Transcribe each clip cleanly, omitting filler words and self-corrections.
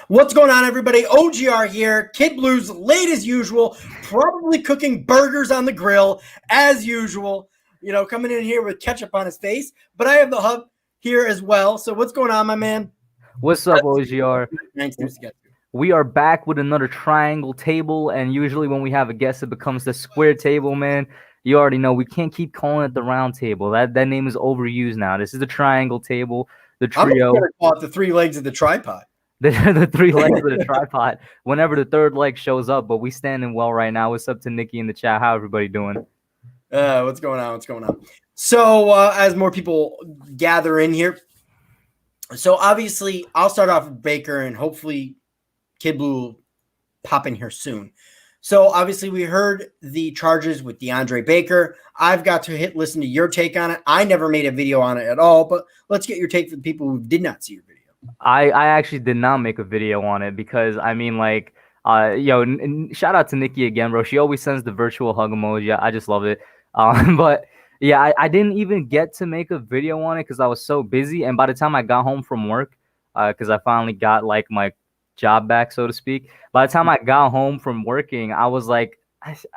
What's going on, everybody? OGR here. KidBlue's late as usual, probably cooking burgers on the grill as usual. Coming in here with ketchup on his face. But I have the Hub here as well. So what's going on, my man? What's up, OGR? We are back with another triangle table, and usually when we have a guest, it becomes the square table, man. You already know we can't keep calling it the round table. That name is overused now. This is the triangle table, the trio. I'm going to call it the three legs of the tripod. The three legs of the tripod whenever the third leg shows up, but we standing well right now. What's up to Nikki in the chat? How everybody doing? What's going on? So as more people gather in here, so obviously I'll start off with Baker and hopefully KidBlue will pop in here soon. So obviously we heard the charges with DeAndre Baker. I've got to listen to your take on it. I never made a video on it at all, but let's get your take for the people who did not see your video. I actually did not make a video on it because, I mean, like, shout out to Nikki again, bro. She always sends the virtual hug emoji. I just love it. But, yeah, I didn't even get to make a video on it because I was so busy. And by the time I got home from work, because I finally got, like, my job back, so to speak, by the time I got home from working, I was like,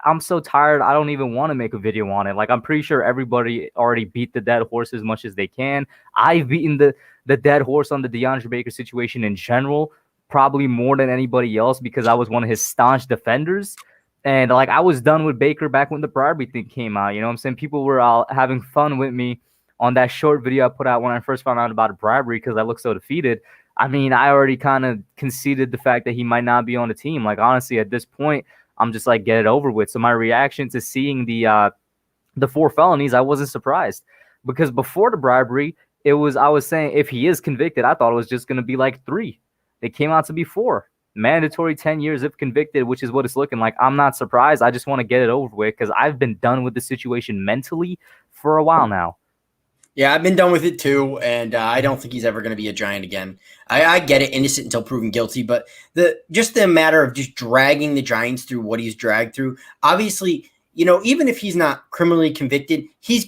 I'm so tired. I don't even want to make a video on it. Like, I'm pretty sure everybody already beat the dead horse as much as they can. I've beaten the dead horse on the DeAndre Baker situation in general, probably more than anybody else because I was one of his staunch defenders. And, like, I was done with Baker back when the bribery thing came out. You know what I'm saying? People were having fun with me on that short video I put out when I first found out about a bribery because I looked so defeated. I mean, I already kind of conceded the fact that he might not be on the team. Like, honestly, at this point, I'm just like, get it over with. So my reaction to seeing the 4 felonies, I wasn't surprised because before the bribery, I was saying if he is convicted, I thought it was just going to be like 3. It came out to be 4. Mandatory 10 years if convicted, which is what it's looking like. I'm not surprised. I just want to get it over with because I've been done with the situation mentally for a while now. Yeah, I've been done with it too, and I don't think he's ever going to be a Giant again. I get it, innocent until proven guilty, but the matter of just dragging the Giants through what he's dragged through, obviously, even if he's not criminally convicted, he's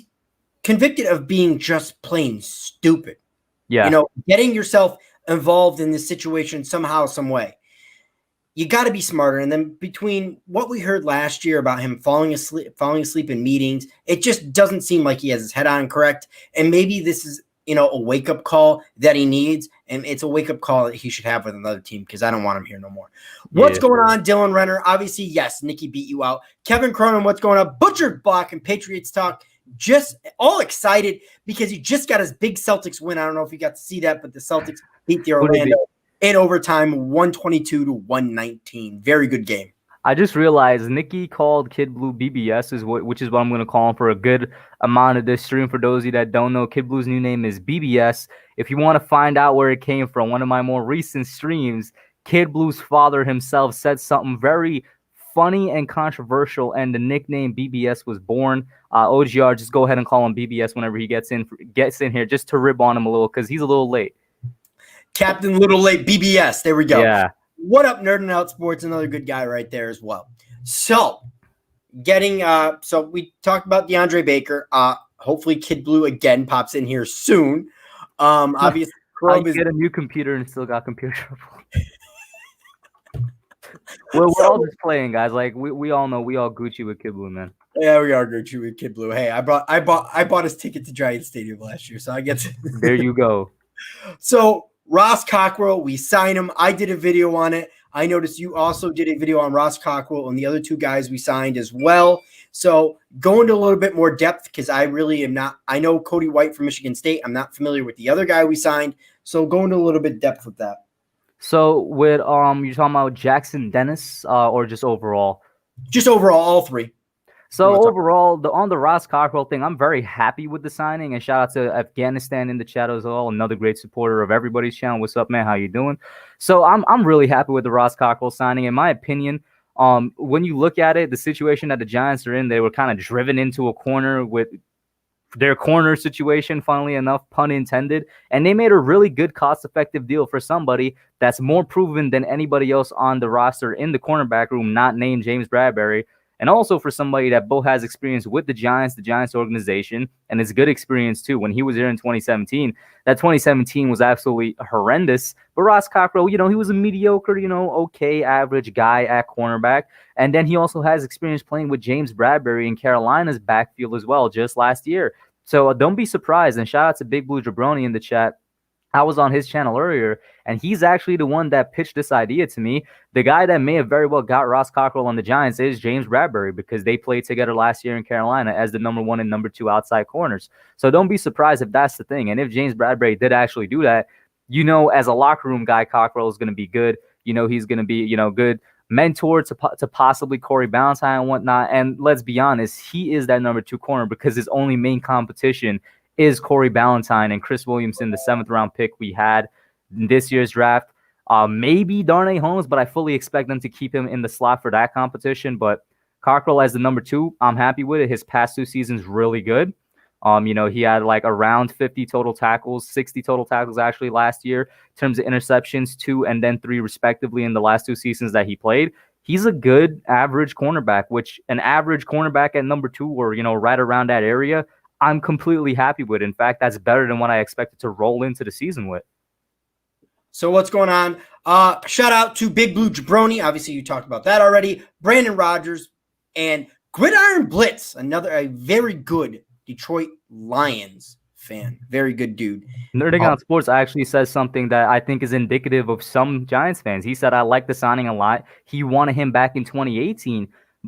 convicted of being just plain stupid. Yeah. Getting yourself involved in this situation somehow, some way. You got to be smarter. And then between what we heard last year about him falling asleep in meetings, it just doesn't seem like he has his head on correct. And maybe this is, a wake-up call that he needs. And it's a wake-up call that he should have with another team because I don't want him here no more. What's going on, Dylan Renner? Obviously, yes, Nikki beat you out. Kevin Cronin, what's going on? Butchered Block and Patriots Talk. Just all excited because he just got his big Celtics win. I don't know if you got to see that, but the Celtics beat the Orlando in overtime, 122-119. Very good game. I just realized Nikki called KidBlue BBS, which is what I'm going to call him for a good amount of this stream. For those of you that don't know, KidBlue's new name is BBS. If you want to find out where it came from, one of my more recent streams, KidBlue's father himself said something very funny and controversial, and the nickname BBS was born. OGR, just go ahead and call him BBS whenever he gets in here, just to rib on him a little because he's a little late. Captain Little Late BBS. There we go. Yeah. What up, Nerdin' Out Sports? Another good guy right there as well. So, so we talked about DeAndre Baker. Hopefully, KidBlue again pops in here soon. Obviously, I get a new computer and still got computer trouble. We're all just playing, guys. Like we all know, we all Gucci with KidBlue, man. Yeah, we are Gucci with KidBlue. Hey, I bought his ticket to Giant Stadium last year, so I get to. There you go. So. Ross Cockrell, we signed him. I did a video on it. I noticed you also did a video on Ross Cockrell and the other 2 guys we signed as well. So go into a little bit more depth because I really am not – I know Cody White from Michigan State. I'm not familiar with the other guy we signed. So go into a little bit of depth with that. So with you're talking about Jackson Dennis or just overall? Just overall, all 3. So overall, on the Ross Cockrell thing, I'm very happy with the signing. And shout out to Afghanistan in the chat as well, another great supporter of everybody's channel. What's up, man? How you doing? So I'm really happy with the Ross Cockrell signing. In my opinion, when you look at it, the situation that the Giants are in, they were kind of driven into a corner with their corner situation, funnily enough, pun intended. And they made a really good cost-effective deal for somebody that's more proven than anybody else on the roster in the cornerback room, not named James Bradberry. And also for somebody that both has experience with the Giants organization, and it's good experience too. When he was there in 2017, that 2017 was absolutely horrendous. But Ross Cockrell, he was a mediocre, okay, average guy at cornerback. And then he also has experience playing with James Bradbury in Carolina's backfield as well, just last year. So don't be surprised. And shout out to Big Blue Jabroni in the chat. I was on his channel earlier, and he's actually the one that pitched this idea to me. The guy that may have very well got Ross Cockrell on the Giants is James Bradbury, because they played together last year in Carolina as the number 1 and number 2 outside corners. So don't be surprised if that's the thing. And if James Bradbury did actually do that, as a locker room guy, Cockrell is going to be good. He's going to be, good mentor to possibly Corey Ballantyne and whatnot. And let's be honest, he is that number 2 corner because his only main competition is Corey Ballantyne and Chris Williamson, the 7th round pick we had in this year's draft. Maybe Darnay Holmes, but I fully expect them to keep him in the slot for that competition. But Cockrell as the number 2, I'm happy with it. His past 2 seasons really good. He had like around 50 total tackles, 60 total tackles actually last year in terms of interceptions, 2 and then 3 respectively in the last 2 seasons that he played. He's a good average cornerback, which an average cornerback at number 2 or, right around that area, I'm completely happy with. In fact, that's better than what I expected to roll into the season with. So what's going on? Shout out to Big Blue Jabroni. Obviously, you talked about that already. Brandon Rogers and Gridiron Blitz, a very good Detroit Lions fan. Very good dude. Nerding on Sports actually says something that I think is indicative of some Giants fans. He said, I like the signing a lot. He wanted him back in 2018.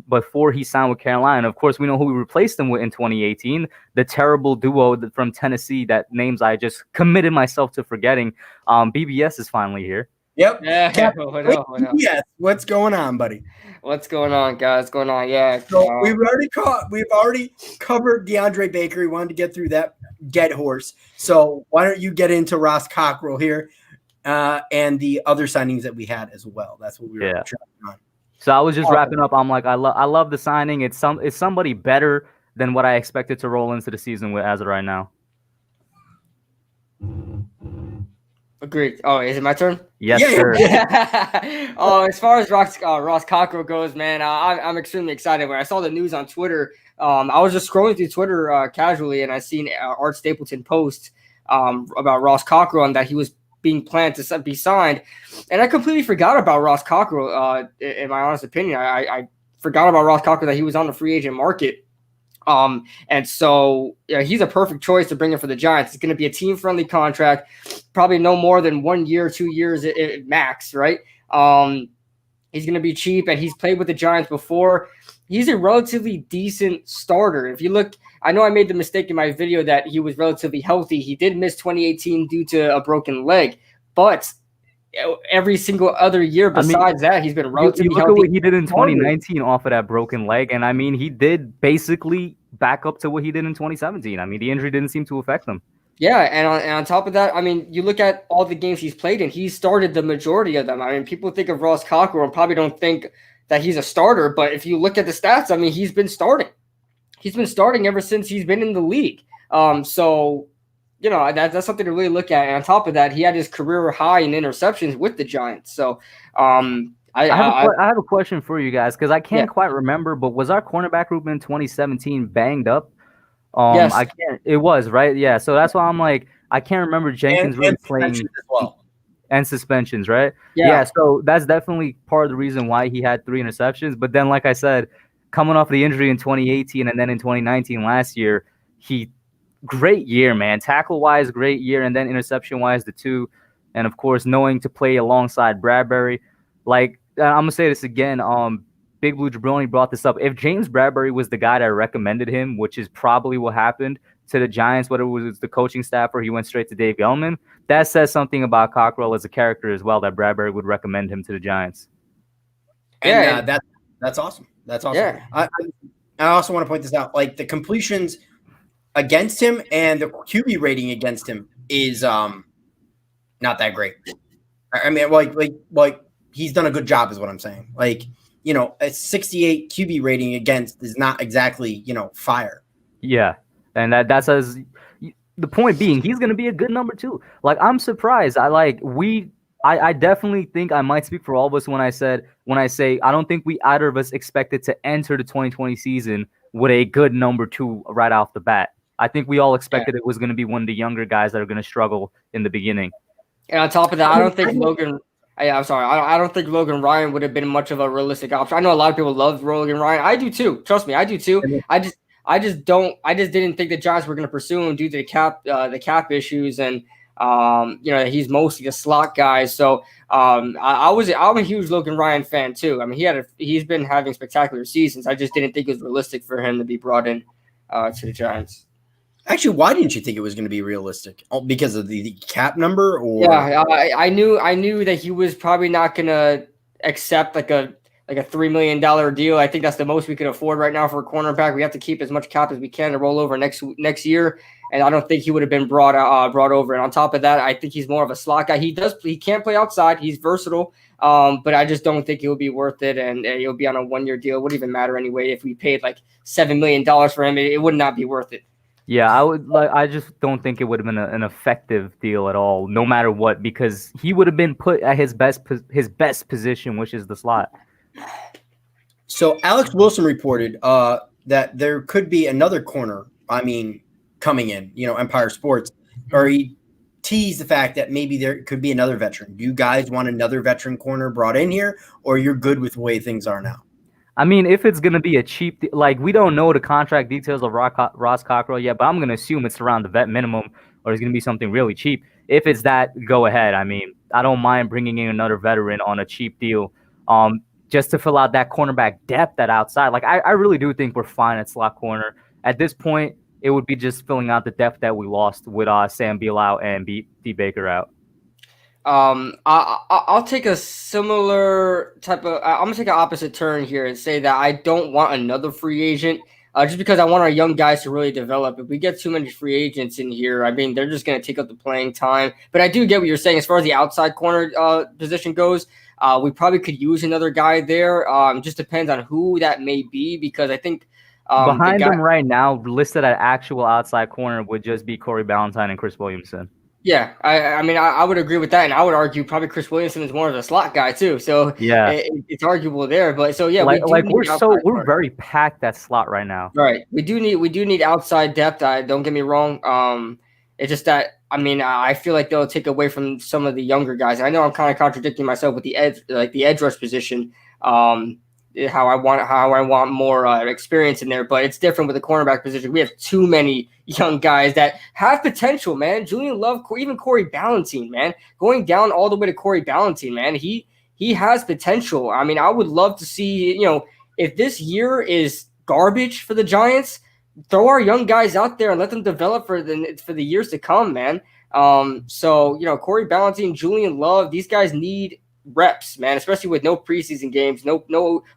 Before he signed with Carolina. Of course, we know who we replaced him with in 2018, the terrible duo from Tennessee, that names I just committed myself to forgetting. BBS is finally here. Yep. Yeah. What up? Yes. What's going on, buddy? What's going on, guys? What's going on? Yeah. So we've already covered DeAndre Baker. We wanted to get through that dead horse. So why don't you get into Ross Cockrell here and the other signings that we had as well? That's what we were trying on. So I was just wrapping up. I'm like, I love the signing. It's somebody better than what I expected to roll into the season with as of right now. Agreed. Oh, is it my turn? Yes, sir. As far as Ross Cockrell goes, man, I'm extremely excited. When I saw the news on Twitter, I was just scrolling through Twitter casually, and I seen Art Stapleton post about Ross Cockrell and that he was being planned to be signed, and I completely forgot about Ross Cockrell. In my honest opinion, I forgot about Ross Cockrell, that he was on the free agent market. And so he's a perfect choice to bring in for the Giants. It's going to be a team-friendly contract, probably no more than 1 year, 2 years at max, right? He's going to be cheap, and he's played with the Giants before. He's a relatively decent starter. If you look, I know I made the mistake in my video that he was relatively healthy. He did miss 2018 due to a broken leg, but every single other year besides that, he's been relatively healthy. Look at what he did in 2019 off of that broken leg, and I mean, he did basically back up to what he did in 2017. I mean, the injury didn't seem to affect him. Yeah, and on top of that, I mean, you look at all the games he's played in, he started the majority of them. I mean, people think of Ross Cockrell and probably don't think that he's a starter, but if you look at the stats, I mean, he's been starting. He's been starting ever since he's been in the league. So, that's something to really look at. And on top of that, he had his career high in interceptions with the Giants. So, I have a question for you guys, because I can't quite remember, but was our cornerback group in 2017 banged up? Yes. I can't. It was, right? Yeah. So that's why I'm like, I can't remember Jenkins really playing as well. And suspensions, right? Yeah. So that's definitely part of the reason why he had 3 interceptions. But then, like I said, coming off the injury in 2018 and then in 2019 last year, great year, man. Tackle-wise, great year, and then interception-wise, the 2. And, of course, knowing to play alongside Bradbury. Like, I'm going to say this again. Big Blue Jabroni brought this up. If James Bradbury was the guy that recommended him, which is probably what happened to the Giants, whether it was the coaching staff or he went straight to Dave Gettleman, that says something about Cockrell as a character as well, that Bradbury would recommend him to the Giants. And that's awesome. That's awesome. Yeah. I also want to point this out. Like, the completions against him and the QB rating against him is not that great. I mean, like he's done a good job is what I'm saying. Like, a 68 QB rating against is not exactly, fire. Yeah. And that's as the point being, he's going to be a good number 2. Like, I'm surprised. We I definitely think I might speak for all of us when I say I don't think we either of us expected to enter the 2020 season with a good number 2 right off the bat. I think we all expected it was going to be one of the younger guys that are going to struggle in the beginning. And on top of that, I don't think Logan. I'm sorry. I don't think Logan Ryan would have been much of a realistic option. I know a lot of people love Logan Ryan. I do too. Trust me, I do too. I just didn't think the Giants were going to pursue him due to the cap issues, and he's mostly a slot guy. So I'm a huge Logan Ryan fan too. I mean, he's been having spectacular seasons. I just didn't think it was realistic for him to be brought in to the Giants. Actually, why didn't you think it was going to be realistic? Oh, because of the cap number, or I knew that he was probably not going to accept like a $3 million deal. I think that's the most we could afford right now for a cornerback. We have to keep as much cap as we can to roll over next year, and I don't think he would have been brought over. And on top of that, I think he's more of a slot guy. He can't play outside. He's versatile, but I just don't think it would be worth it. And he'll be on a 1-year deal. It wouldn't even matter anyway. If we paid like $7 million for him, it would not be worth it. Yeah, I just don't think it would have been an effective deal at all, no matter what, because he would have been put at his best position, which is the slot. So Alex Wilson reported that there could be another corner. Coming in, Empire Sports, or he teased the fact that maybe there could be another veteran. Do you guys want another veteran corner brought in here, or you're good with the way things are now? I mean, if it's going to be a cheap, we don't know the contract details of Ross Cockrell yet, but I'm going to assume it's around the vet minimum, or it's going to be something really cheap. If it's that, go ahead. I mean, I don't mind bringing in another veteran on a cheap deal, just to fill out that cornerback depth at outside. I really do think we're fine at slot corner. At this point, it would be just filling out the depth that we lost with Sam Beal out and D. Baker out. I'll take a similar type of. I'm gonna take an opposite turn here and say that I don't want another free agent, just because I want our young guys to really develop. If we get too many free agents in here, I mean, they're just gonna take up the playing time. But I do get what you're saying as far as the outside corner position goes. We probably could use another guy there. Just depends on who that may be, because I think behind them right now, listed at actual outside corner, would just be Corey Ballantyne and Chris Williamson. Yeah, I mean, I would agree with that, and I would argue probably Chris Williamson is more of a slot guy too. So yeah, it's arguable there. But so yeah, we're very packed at slot right now. Right, we do need outside depth. Don't get me wrong. It's just that I feel like they'll take away from some of the younger guys. I know I'm kind of contradicting myself with the edge rush position. How I want more experience in there, but it's different with the cornerback position. We have too many young guys that have potential, man. Julian Love, even Corey Ballantyne, man. Going down all the way to Corey Ballantyne, man. He has potential. I mean, I would love to see, if this year is garbage for the Giants, throw our young guys out there and let them develop for the years to come, man. So Corey Ballantyne, Julian Love, these guys need reps, man, especially with no preseason games, no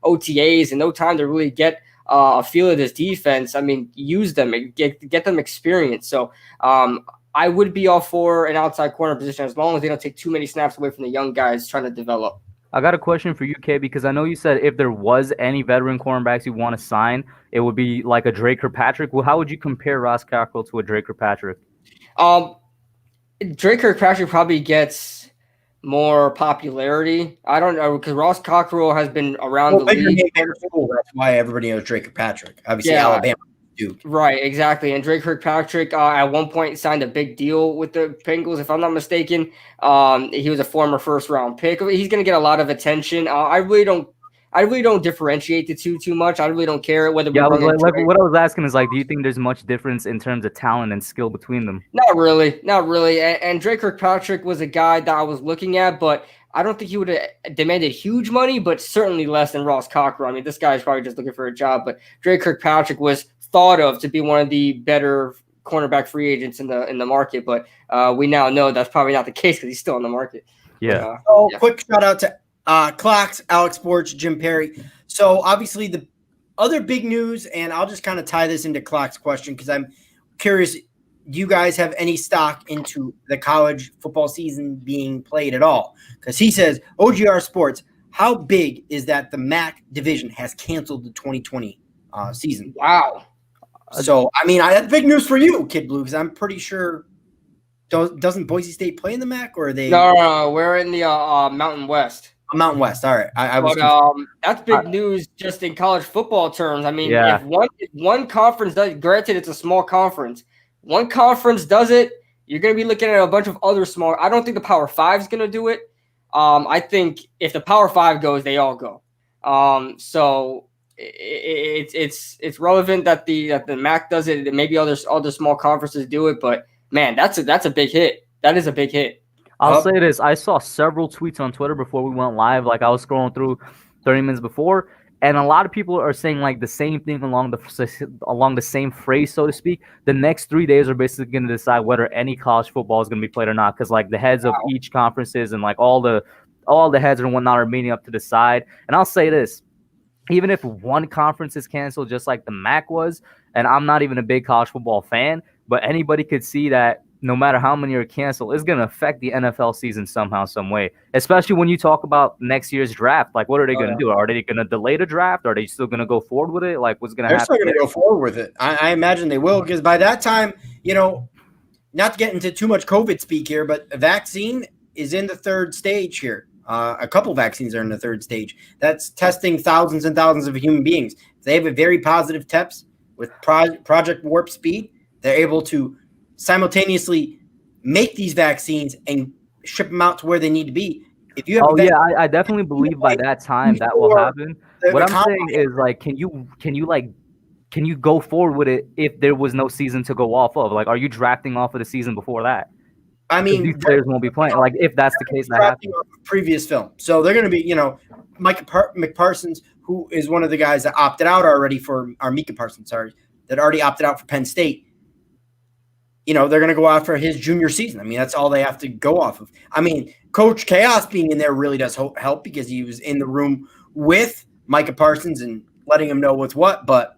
OTAs, and no time to really get a feel of this defense. I mean, use them and get them experience. So I would be all for an outside corner position as long as they don't take too many snaps away from the young guys trying to develop. I got a question for you, Kay, because I know you said if there was any veteran cornerbacks you want to sign, it would be like a Drake Kirkpatrick. Well, how would you compare Ross Cockrell to a Drake Kirkpatrick? Drake Kirkpatrick probably gets more popularity. I don't know, because Ross Cockrell has been around the league. That's why everybody knows Drake Kirkpatrick. Obviously, Alabama. Dude. Right, exactly. And Drake Kirkpatrick at one point signed a big deal with the Bengals, if I'm not mistaken. He was a former first-round pick. He's going to get a lot of attention. I really don't differentiate the two too much. I really don't care whether. Yeah, what I was asking is, do you think there's much difference in terms of talent and skill between them? Not really. And Drake Kirkpatrick was a guy that I was looking at, but I don't think he would have demanded huge money, but certainly less than Ross Cockrell. I mean, this guy is probably just looking for a job, but Drake Kirkpatrick was thought of to be one of the better cornerback free agents in the market, but we now know that's probably not the case because he's still on the market. Yeah. Quick shout out to Clocks, Alex Sports, Jim Perry. So obviously the other big news, and I'll just kind of tie this into Clocks' question because I'm curious, do you guys have any stock into the college football season being played at all? Because he says, OGR Sports, how big is that the MAC division has canceled the 2020 season? Wow. So, I mean, that's big news for you, KidBlue, because I'm pretty sure Doesn't Boise State play in the MAC, or are they No, we're in the Mountain West. Mountain West? All right, I was. But that's big news just in college football terms. I mean, Yeah. if one conference does, granted it's a small conference, one conference does it, you're going to be looking at a bunch of other small. I don't think the Power Five is going to do it. I think if the Power Five goes, they all go. So it's relevant that the MAC does it. Maybe other small conferences do it, but man, that's a big hit. That is a big hit. I'll say this. I saw several tweets on Twitter before we went live. Like I was scrolling through 30 minutes before, and a lot of people are saying like the same thing along the same phrase, so to speak. The next 3 days are basically going to decide whether any college football is going to be played or not, because like the heads of each conferences and like all the heads and whatnot are meeting up to decide. And I'll say this. Even if one conference is canceled, just like the MAC was, and I'm not even a big college football fan, but anybody could see that no matter how many are canceled, it's going to affect the NFL season somehow, some way, especially when you talk about next year's draft. Like, what are they going to do? Are they going to delay the draft? Are they still going to go forward with it? Like, what's going to happen? They're still going to go forward with it. I imagine they will, because by that time, not to get into too much COVID speak here, but a vaccine is in the third stage here. A couple vaccines are in the third stage. That's testing thousands and thousands of human beings. If they have a very positive test with Project Warp Speed, they're able to simultaneously make these vaccines and ship them out to where they need to be. If you have I definitely believe by that time that will happen. What I'm saying is, like, can you go forward with it if there was no season to go off of? Like, are you drafting off of the season before that? I mean, these players won't be playing. Like, if that's the case, that happens. Previous film, so they're going to be, Micah McParsons, who is one of the guys that opted out already for Micah Parsons, that already opted out for Penn State. They're going to go out for his junior season. I mean, that's all they have to go off of. I mean, Coach Chaos being in there really does help, because he was in the room with Micah Parsons and letting him know what's what. But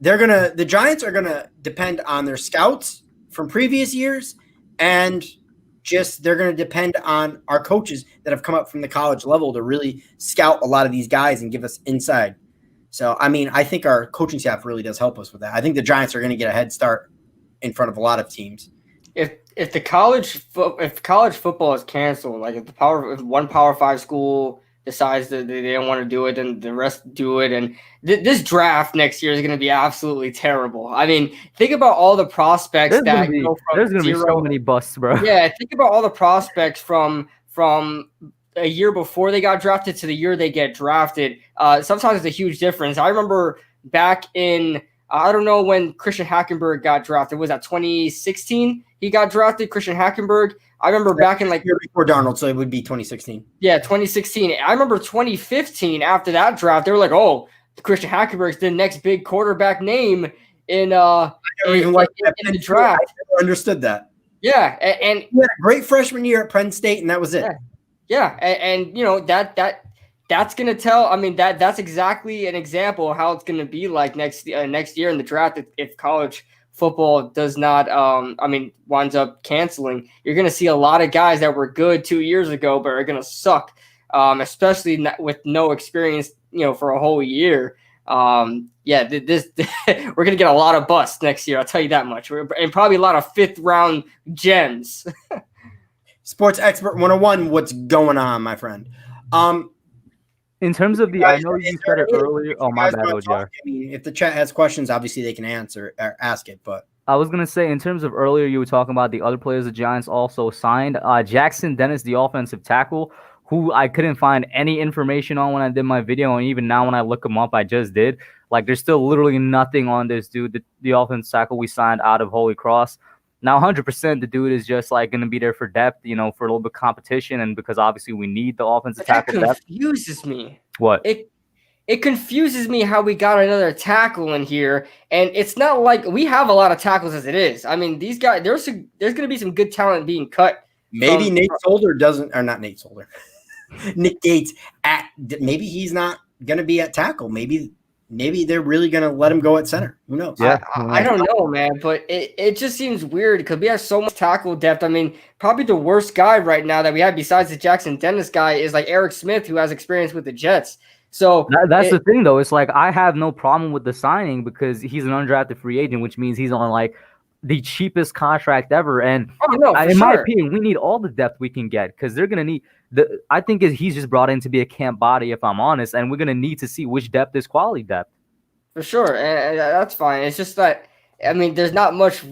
the Giants are going to depend on their scouts from previous years, and they're going to depend on our coaches that have come up from the college level to really scout a lot of these guys and give us inside. So, I mean, I think our coaching staff really does help us with that. I think the Giants are going to get a head start in front of a lot of teams. If college football is canceled, like if one Power 5 school decides that they don't want to do it, then the rest do it, and this draft next year is going to be absolutely terrible. I mean, think about all the prospects There's going to be so many busts, bro. Yeah, think about all the prospects from a year before they got drafted to the year they get drafted. Sometimes it's a huge difference. I remember back in I don't know when Christian Hackenberg got drafted. Was that 2016? He got drafted, Christian Hackenberg. I remember back in like year before Darnold, so it would be 2016. Yeah, 2016. I remember 2015. After that draft, they were like, "Oh, Christian Hackenberg's the next big quarterback name in the draft." I never understood that. Yeah, and he had a great freshman year at Penn State, and that was it. Yeah, and that's going to tell. I mean, that's exactly an example of how it's going to be like next year in the draft if college football does not, winds up canceling. You're going to see a lot of guys that were good 2 years ago, but are going to suck, especially with no experience, for a whole year. This we're going to get a lot of busts next year. I'll tell you that much. And probably a lot of 5th round gems. Sports Expert 101, what's going on, my friend? In terms of I know you said it earlier. Oh, my bad, OGR. I mean, if the chat has questions, obviously they can answer or ask it. But I was gonna say, in terms of earlier, you were talking about the other players the Giants also signed. Jackson Dennis, the offensive tackle, who I couldn't find any information on when I did my video, and even now when I look him up, I just did. Like, there's still literally nothing on this dude. The offensive tackle we signed out of Holy Cross. Now, 100%, the dude is just like going to be there for depth, for a little bit of competition, and because obviously we need the offensive tackle depth. That confuses me. What? It confuses me how we got another tackle in here, and it's not like we have a lot of tackles as it is. I mean, these guys, there's going to be some good talent being cut. Maybe Nate Solder doesn't, or not Nate Solder, Nick Gates maybe he's not going to be at tackle. Maybe they're really going to let him go at center. Who knows? Yeah, I don't know, man, but it just seems weird because we have so much tackle depth. I mean, probably the worst guy right now that we have besides the Jackson Dennis guy is like Eric Smith, who has experience with the Jets. So that's the thing, though. It's like I have no problem with the signing because he's an undrafted free agent, which means he's on like the cheapest contract ever. And Oh no, for in my sure. opinion, we need all the depth we can get because they're gonna need the. I think he's just brought in to be a camp body, if I'm honest, and we're gonna need to see which depth is quality depth. For sure, and that's fine. It's just that, I mean, there's not much.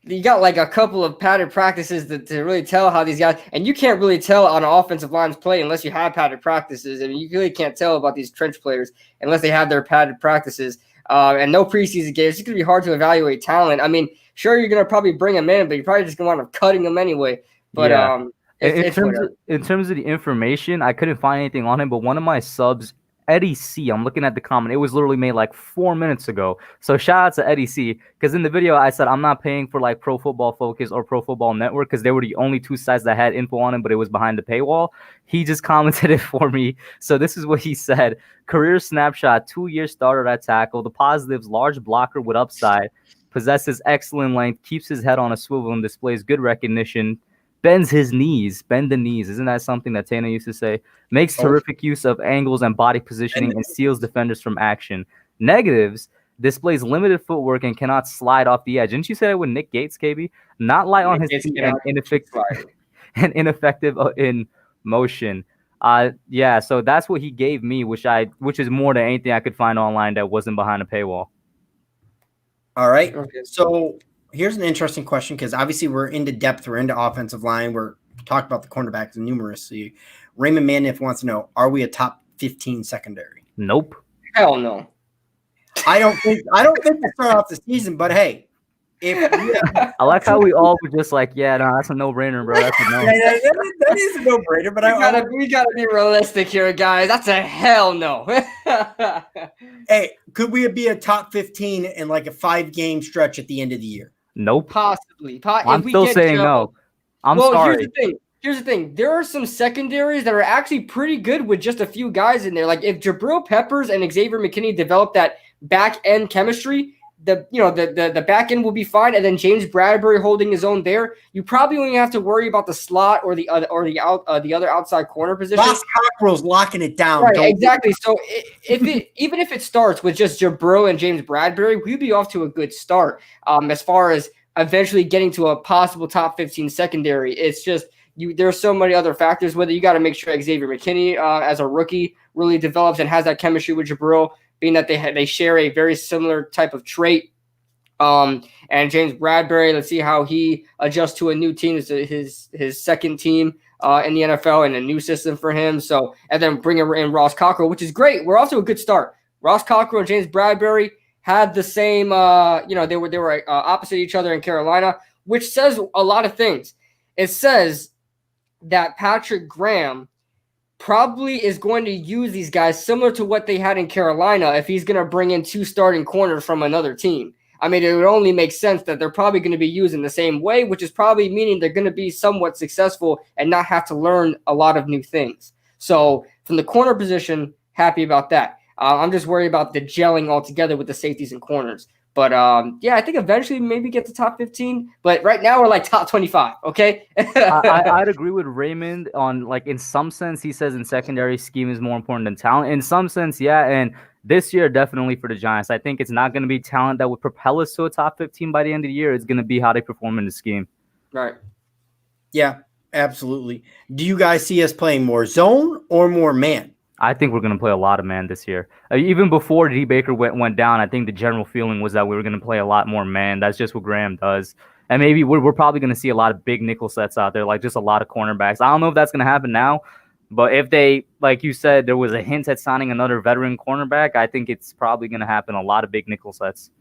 You got like a couple of padded practices to really tell how these guys, and you can't really tell on an offensive line's play unless you have padded practices. I mean, you really can't tell about these trench players unless they have their padded practices. And no preseason games. It's going to be hard to evaluate talent. I mean, sure, you're going to probably bring them in, but you're probably just going to wind up cutting them anyway. But yeah. in terms of the information, I couldn't find anything on him, but one of my subs, Eddie C, I'm looking at the comment. It was literally made like 4 minutes ago. So shout out to Eddie C, because in the video I said I'm not paying for like Pro Football Focus or Pro Football Network because they were the only two sites that had info on him, but it was behind the paywall. He just commented it for me. So this is what he said. Career snapshot, 2-year starter at tackle. The positives, large blocker with upside, possesses excellent length, keeps his head on a swivel and displays good recognition. Bend the knees. Isn't that something that Tana used to say? Makes terrific use of angles and body positioning and seals defenders from action. Negatives, displays limited footwork and cannot slide off the edge. Didn't you say that with Nick Gates, KB? Not light on his feet and ineffective in motion. Yeah, so that's what he gave me, which is more than anything I could find online that wasn't behind a paywall. All right. Okay. So here's an interesting question because obviously we're into depth, we're into offensive line, we're talking about the cornerbacks numerously. Raymond Maniff wants to know: are we a top 15 secondary? Nope. Hell no. I don't think we start off the season, but hey, I like how we all were just like, yeah, no, that's a no-brainer, bro. That's a no. That is a no-brainer, but we gotta be realistic here, guys. That's a hell no. Hey, could we be a top 15 in like a 5-game stretch at the end of the year? Nope. Possibly. I'm still saying no. I'm sorry. Here's the thing. There are some secondaries that are actually pretty good with just a few guys in there. Like if Jabril Peppers and Xavier McKinney develop that back end chemistry, the back end will be fine. And then James Bradbury holding his own there. You probably only have to worry about the slot or the other outside corner position. Ross Cockrell's locking it down. Right, exactly. So even if it starts with just Jabril and James Bradbury, we'd be off to a good start. As far as eventually getting to a possible top 15 secondary, it's just there's so many other factors. Whether you got to make sure Xavier McKinney as a rookie really develops and has that chemistry with Jabril, being that they share a very similar type of trait. And James Bradbury, let's see how he adjusts to a new team. It's his second team in the NFL and a new system for him. So, and then bringing in Ross Cockrell, which is great. We're off to a good start. Ross Cockrell and James Bradbury had the same, they were opposite each other in Carolina, which says a lot of things. It says that Patrick Graham probably is going to use these guys similar to what they had in Carolina if he's going to bring in 2 starting corners from another team. I mean, it would only make sense that they're probably going to be used in the same way, which is probably meaning they're going to be somewhat successful and not have to learn a lot of new things. So from the corner position, happy about that. I'm just worried about the gelling altogether with the safeties and corners. But, yeah, I think eventually maybe get to top 15. But right now we're like top 25, okay? I'd agree with Raymond on, like, in some sense, he says in secondary scheme is more important than talent. In some sense, yeah, and this year definitely for the Giants. I think it's not going to be talent that would propel us to a top 15 by the end of the year. It's going to be how they perform in the scheme. Right. Yeah, absolutely. Do you guys see us playing more zone or more man? I think we're going to play a lot of man this year. Even before D. Baker went down, I think the general feeling was that we were going to play a lot more man. That's just what Graham does. And maybe we're probably going to see a lot of big nickel sets out there, like just a lot of cornerbacks. I don't know if that's going to happen now, but if they, like you said, there was a hint at signing another veteran cornerback, I think it's probably going to happen a lot of big nickel sets.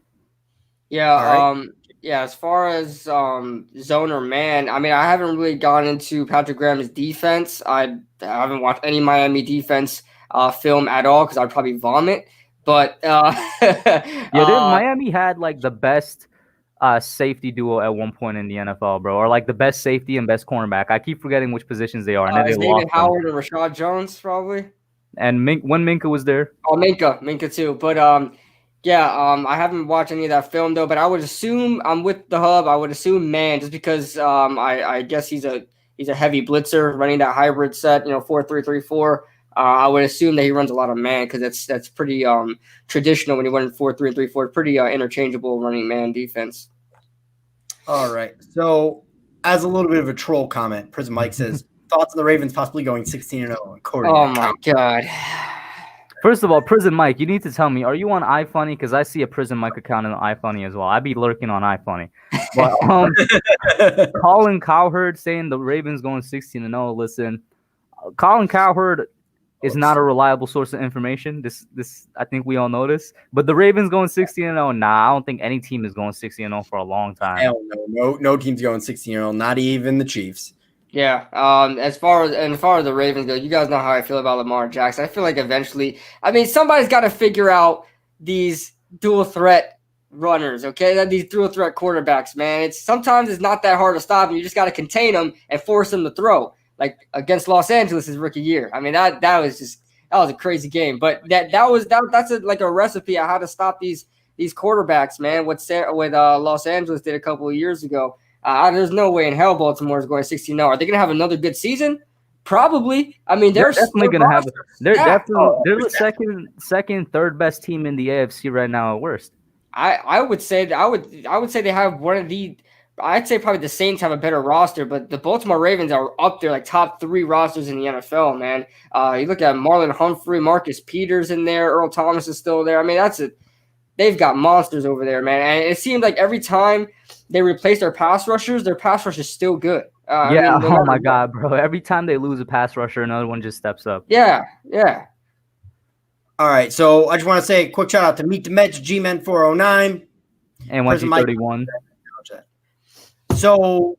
Yeah, right. Yeah, as far as zone or man, I mean, I haven't really gone into Patrick Graham's defense. I haven't watched any Miami defense film at all because I'd probably vomit. But Miami had like the best safety duo at one point in the NFL, bro, or like the best safety and best cornerback. I keep forgetting which positions they are. And David Howard and Rashad Jones probably. And when Minka was there. Oh, Minka too. But I haven't watched any of that film though. But I would assume I'm with the Hub. I would assume man, just because I guess he's a heavy blitzer running that hybrid set. 4-3-3-4. I would assume that he runs a lot of man because that's pretty traditional when you run 4-3-3-4. Pretty interchangeable running man defense. All right. So, as a little bit of a troll comment, Prison Mike says thoughts on the Ravens possibly going 16-0. Oh my god. First of all, Prison Mike, you need to tell me, are you on iFunny? Because I see a Prison Mike account on iFunny as well. I'd be lurking on iFunny. But Colin Cowherd saying the Ravens going 16-0. Listen, Colin Cowherd is not a reliable source of information. This I think we all know this. But the Ravens going 16-0. Nah, I don't think any team is going 16-0 for a long time. Hell no team's going 16-0. Not even the Chiefs. Yeah. As far as the Ravens go, you guys know how I feel about Lamar Jackson. I feel like eventually, I mean, somebody's got to figure out these dual threat runners, okay? These dual threat quarterbacks, man. Sometimes it's not that hard to stop them. You just got to contain them and force them to throw. Like against Los Angeles his rookie year. I mean, that was a crazy game. But that's like a recipe on how to stop these quarterbacks, man. What Los Angeles did a couple of years ago. There's no way in hell Baltimore is going 16-0. Are they going to have another good season? Probably. I mean, they're definitely going to have. They're the second, third best team in the AFC right now at worst. I would say they have one of the. I'd say probably the Saints have a better roster, but the Baltimore Ravens are up there, like top 3 rosters in the NFL, man. You look at Marlon Humphrey, Marcus Peters in there, Earl Thomas is still there. I mean, they've got monsters over there, man. And it seems like every time they replace their pass rush is still good. Oh my God, bro. Every time they lose a pass rusher, another one just steps up. Yeah. All right, so I just want to say a quick shout out to Meet the Mets, Gmen409. And 131. So,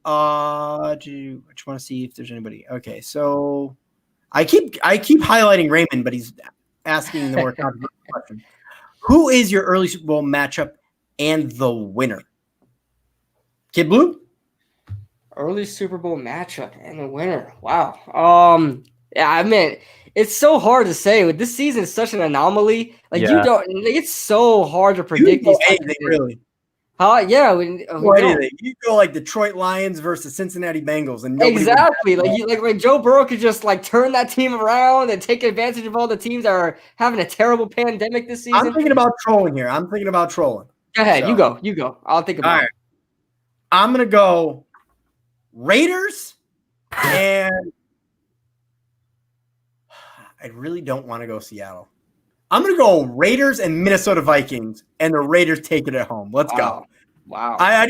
I just want to see if there's anybody. Okay, so I keep highlighting Raymond, but he's asking the more controversial question. Who is your early Super Bowl matchup and the winner? KidBlue? Early Super Bowl matchup and the winner. Wow. Yeah, I mean, it's so hard to say. This season is such an anomaly. You don't. It's so hard to predict these things. Really. Yeah. You go like Detroit Lions versus Cincinnati Bengals, and exactly like Joe Burrow could just like turn that team around and take advantage of all the teams that are having a terrible pandemic this season. I'm thinking about trolling here. Go ahead, you go. I'll think about it. I'm gonna go Raiders, and I really don't want to go Seattle. I'm going to go Raiders and Minnesota Vikings, and the Raiders take it at home. Let's go. Wow. I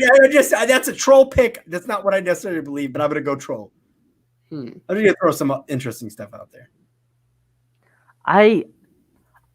that's a troll pick. That's not what I necessarily believe, but I'm going to go troll. I'm just going to throw some interesting stuff out there. I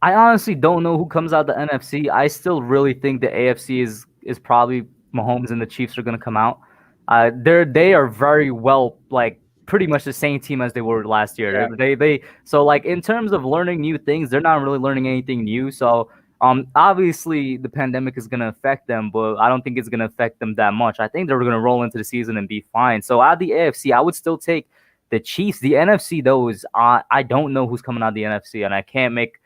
honestly don't know who comes out the NFC. I still really think the AFC is probably Mahomes and the Chiefs are going to come out. They are very well, like, pretty much the same team as they were last year. Yeah. So like in terms of learning new things, they're not really learning anything new. So obviously the pandemic is going to affect them, but I don't think it's going to affect them that much. I think they're going to roll into the season and be fine. So out of the AFC, I would still take the Chiefs. The NFC though is I don't know who's coming out of the NFC, and I can't make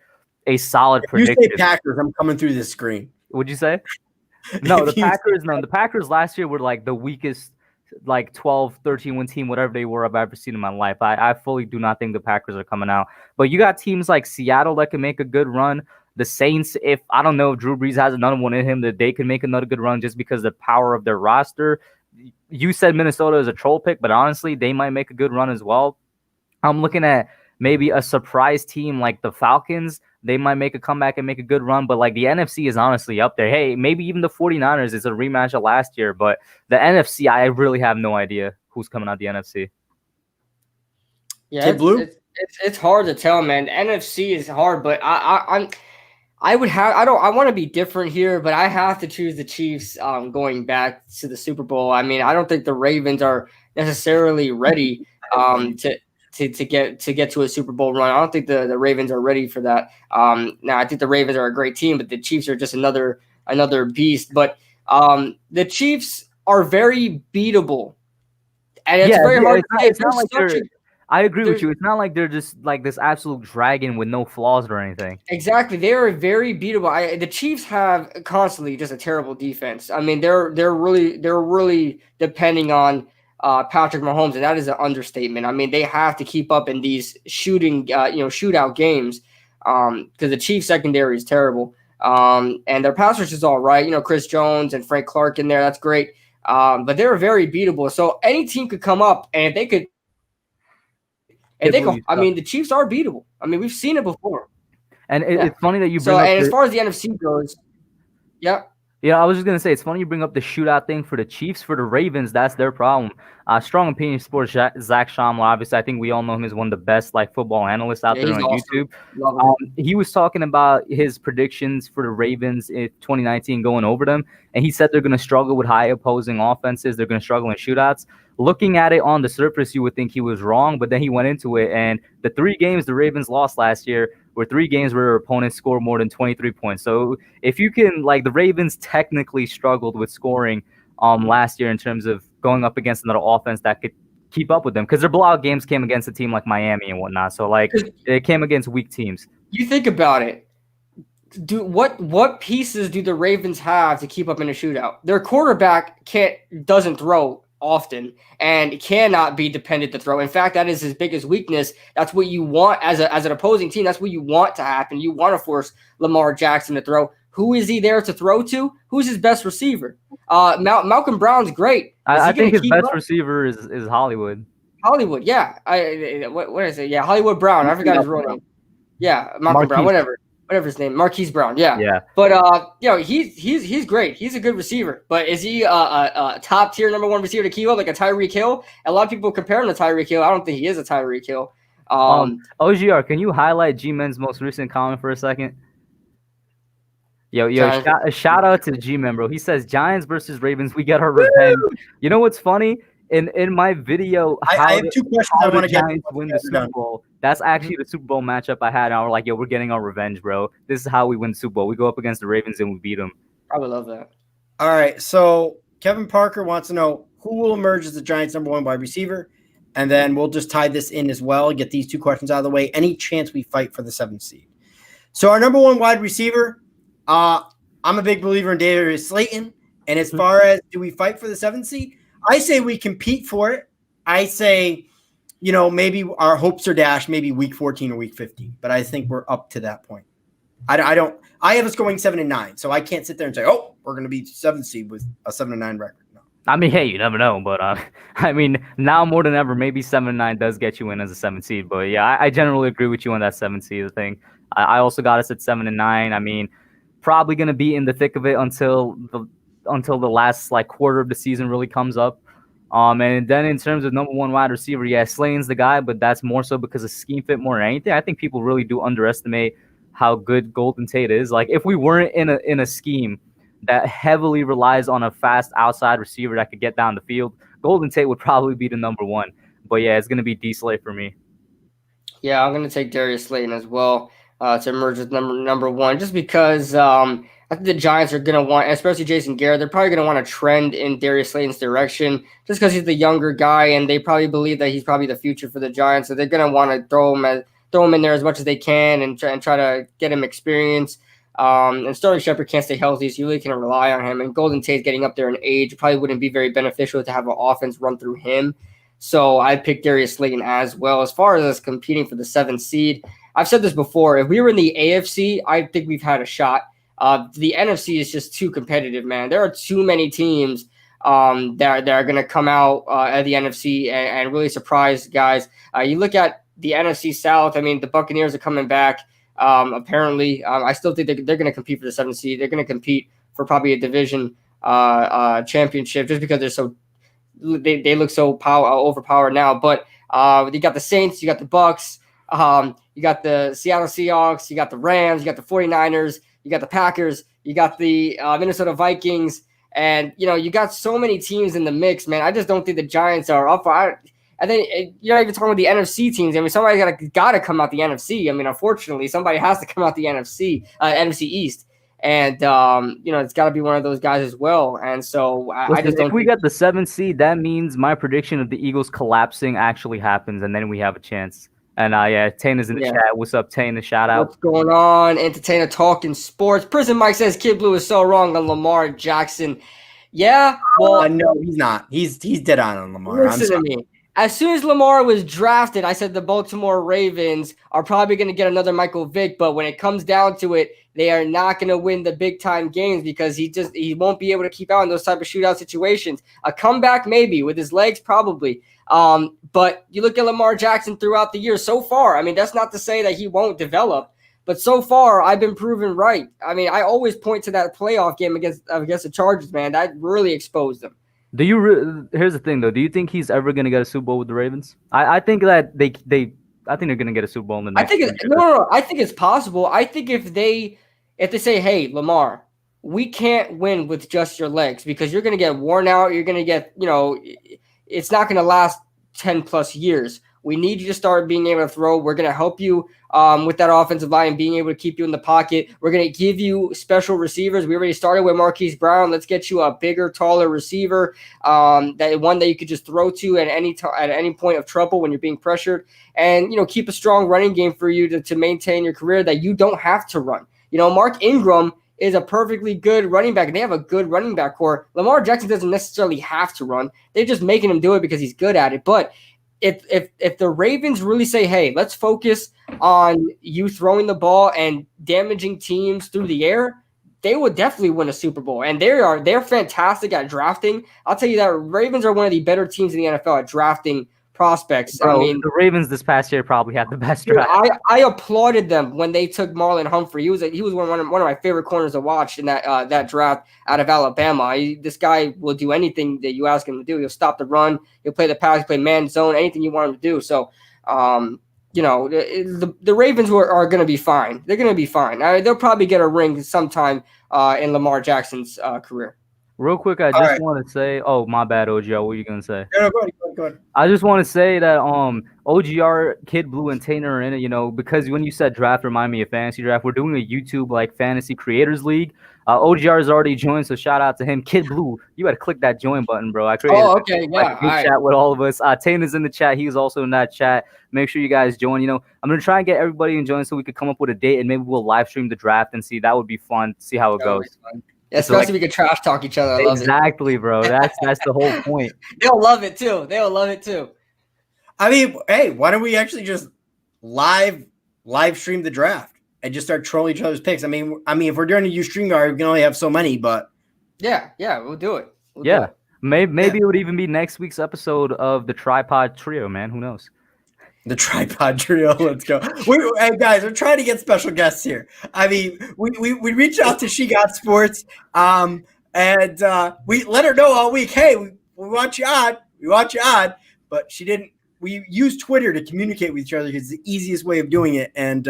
a solid prediction. You say Packers, I'm coming through the screen. What'd you say? No, the Packers last year were like the weakest, like 12, 13 win team, whatever they were I've ever seen in my life. I fully do not think the Packers are coming out. But you got teams like Seattle that can make a good run. The Saints, if Drew Brees has another one in him, that they can make another good run just because of the power of their roster. You said Minnesota is a troll pick, but honestly, they might make a good run as well. I'm looking at maybe a surprise team like the Falcons. They might make a comeback and make a good run, but like the NFC is honestly up there. Hey, maybe even the 49ers is a rematch of last year, but the NFC, I really have no idea who's coming out the NFC. Yeah, it's hard to tell, man. The NFC is hard, but I want to be different here, but I have to choose the Chiefs going back to the Super Bowl. I mean, I don't think the Ravens are necessarily ready to get to a Super Bowl run. I don't think the Ravens are ready for that. Now I think the Ravens are a great team, but the Chiefs are just another beast. But the Chiefs are very beatable, and it's very hard to say. It's not like I agree with you. It's not like they're just like this absolute dragon with no flaws or anything. Exactly, they are very beatable. The Chiefs have constantly just a terrible defense. I mean, they're really depending on Patrick Mahomes, and that is an understatement. I mean, they have to keep up in these shootout games because the Chiefs secondary is terrible. And their pass rush is all right. Chris Jones and Frank Clark in there. That's great. But they're very beatable. So any team could come up, and if they could, I mean, the Chiefs are beatable. I mean, we've seen it before. And it's funny that you bring up. And as far as the NFC goes, yeah. Yeah, I was just going to say, it's funny you bring up the shootout thing for the Chiefs. For the Ravens, that's their problem. Strong Opinion Sports, Zach Schaumler, obviously, I think we all know him as one of the best football analysts out there on awesome. YouTube. He was talking about his predictions for the Ravens in 2019, going over them, and he said they're going to struggle with high opposing offenses. They're going to struggle in shootouts. Looking at it on the surface, you would think he was wrong, but then he went into it, and the 3 games the Ravens lost last year were 3 games where their opponents scored more than 23 points. So if you can, the Ravens technically struggled with scoring last year in terms of going up against another offense that could keep up with them, because their blowout games came against a team like Miami and whatnot. So it came against weak teams. You think about it. What pieces do the Ravens have to keep up in a shootout? Their quarterback doesn't throw often and cannot be dependent to throw. In fact, that is his biggest weakness. That's what you want as an opposing team. That's what you want to happen. You want to force Lamar Jackson to throw. Who is he there to throw to? Who's his best receiver? Malcolm Brown's great. I think his best receiver is Hollywood. Hollywood, yeah. What is it? Yeah, Hollywood Brown. I forgot his real name. Yeah, Malcolm Brown. Whatever his name, Marquise Brown. Yeah. But he's great. He's a good receiver. But is he a top tier number 1 receiver to keep up like a Tyreek Hill? A lot of people compare him to Tyreek Hill. I don't think he is a Tyreek Hill. OGR, can you highlight G-Men's most recent comment for a second? Yo, shout out to G-Men, bro. He says, Giants versus Ravens, we get our revenge. You know what's funny? In my video, I have 2 questions I want to get. Giants win the Super Bowl. That's actually the Super Bowl matchup I had. And I was like, yo, we're getting our revenge, bro. This is how we win the Super Bowl. We go up against the Ravens and we beat them. I would love that. All right. So Kevin Parker wants to know who will emerge as the Giants' number 1 wide receiver. And then we'll just tie this in as well, get these 2 questions out of the way. Any chance we fight for the 7th seed? So our number 1 wide receiver, I'm a big believer in Darius Slayton. And as far as do we fight for the 7th seed, I say we compete for it. I say, maybe our hopes are dashed, maybe week 14 or week 15. But I think we're up to that point. I have us going 7-9, so I can't sit there and say, oh, we're going to be 7th seed with a 7-9 record. No. I mean, hey, you never know. But now more than ever, maybe 7-9 does get you in as a 7th seed. But yeah, I generally agree with you on that 7th seed thing. I also got us at 7-9. I mean, probably going to be in the thick of it until the last quarter of the season really comes up. And then in terms of number 1 wide receiver, yeah, Slayton's the guy, but that's more so because of scheme fit more than anything. I think people really do underestimate how good Golden Tate is. If we weren't in a scheme that heavily relies on a fast outside receiver that could get down the field, Golden Tate would probably be the number 1. But yeah, it's going to be D Slay for me. Yeah, I'm going to take Darius Slayton as well to emerge as number 1, just because I think the Giants are going to want, especially Jason Garrett, they're probably going to want to trend in Darius Slayton's direction just because he's the younger guy and they probably believe that he's probably the future for the Giants. So they're going to want to throw him in there as much as they can and try to get him experience. And Sterling Shepard can't stay healthy, so you really can rely on him. And Golden Tate's getting up there in age. It probably wouldn't be very beneficial to have an offense run through him. So I picked Darius Slayton as well. As far as us competing for the 7th seed, I've said this before. If we were in the AFC, I think we've had a shot. The NFC is just too competitive, man. There are too many teams that are going to come out at the NFC and really surprise guys. You look at the NFC South. I mean, the Buccaneers are coming back. Apparently, I still think they're going to compete for the 7th seed. They're going to compete for probably a division championship just because they look so overpowered now. But you got the Saints, you got the Bucks, you got the Seattle Seahawks, you got the Rams, you got the 49ers, you got the Packers, you got the Minnesota Vikings, and you got so many teams in the mix, man. I just don't think the Giants are up for it. And then you're not even talking about the NFC teams. I mean, somebody got to come out the NFC. I mean, unfortunately, somebody has to come out the NFC East. And, it's got to be one of those guys as well. And so I just don't. If we get the 7th seed, that means my prediction of the Eagles collapsing actually happens, and then we have a chance. And Tana's in the chat. What's up, Tana? Shout out. What's going on? Entertainer talking sports. Prison Mike says KidBlue is so wrong on Lamar Jackson. Yeah, well, no, he's not. He's dead on Lamar. Listen to me. as soon as Lamar was drafted, I said the Baltimore Ravens are probably going to get another Michael Vick, but when it comes down to it, they are not going to win the big time games because he won't be able to keep out in those type of shootout situations. A comeback maybe with his legs probably. But you look at Lamar Jackson throughout the year so far. I mean, that's not to say that he won't develop, but so far I've been proven right. I mean, I always point to that playoff game against the Chargers, man. That really exposed him. Here's the thing though. Do you think he's ever gonna get a Super Bowl with the Ravens? I think that I think they're gonna get a Super Bowl in the next. No. I think it's possible. I think if they say, hey, Lamar, we can't win with just your legs because you're gonna get worn out. You're gonna get, it's not gonna last 10 plus years. We need you to start being able to throw. We're going to help you with that offensive line and being able to keep you in the pocket. We're going to give you special receivers. We already started with Marquise Brown. Let's get you a bigger, taller receiver, that you could just throw to at any point of trouble when you're being pressured, and keep a strong running game for you to maintain your career that you don't have to run. Mark Ingram is a perfectly good running back. They have a good running back core. Lamar Jackson doesn't necessarily have to run. They're just making him do it because he's good at it. But if the Ravens really say, hey, let's focus on you throwing the ball and damaging teams through the air, they would definitely win a Super Bowl. And they're fantastic at drafting. I'll tell you that Ravens are one of the better teams in the NFL at drafting prospects. Bro, I mean, the Ravens this past year probably had the best draft. I applauded them when they took Marlon Humphrey. He was one of my favorite corners to watch in that draft out of Alabama. This guy will do anything that you ask him to do. He'll stop the run. He'll play the pass. He'll play man zone. Anything you want him to do. So, the Ravens are going to be fine. They're going to be fine. They'll probably get a ring sometime in Lamar Jackson's career. Real quick, I just want to say, oh, my bad, OGR. What were you going to say? No, go ahead. I just want to say that OGR, KidBlue, and Tainer are in it, because when you said draft, remind me of fantasy draft. We're doing a YouTube fantasy creators league. OGR has already joined, so shout out to him. KidBlue, you got to click that join button, bro. I created a chat with all of us. Tainer's in the chat. He's also in that chat. Make sure you guys join. I'm going to try and get everybody to join so we could come up with a date, and maybe we'll live stream the draft and see. That would be fun. See how it goes. Yeah, especially we could trash talk each other. I love exactly, bro. That's the whole point. They'll love it too. I mean, hey, why don't we actually just live stream the draft and just start trolling each other's picks? I mean, if we're doing a StreamYard, we can only have so many, but yeah, we'll do it. Maybe it would even be next week's episode of the Tripod Trio, man. Who knows? The Tripod Trio, let's go. Hey guys, we're trying to get special guests here. I mean, we reached out to She Got Sports, and we let her know all week, hey, we want you on, but she didn't. We used Twitter to communicate with each other because it's the easiest way of doing it, and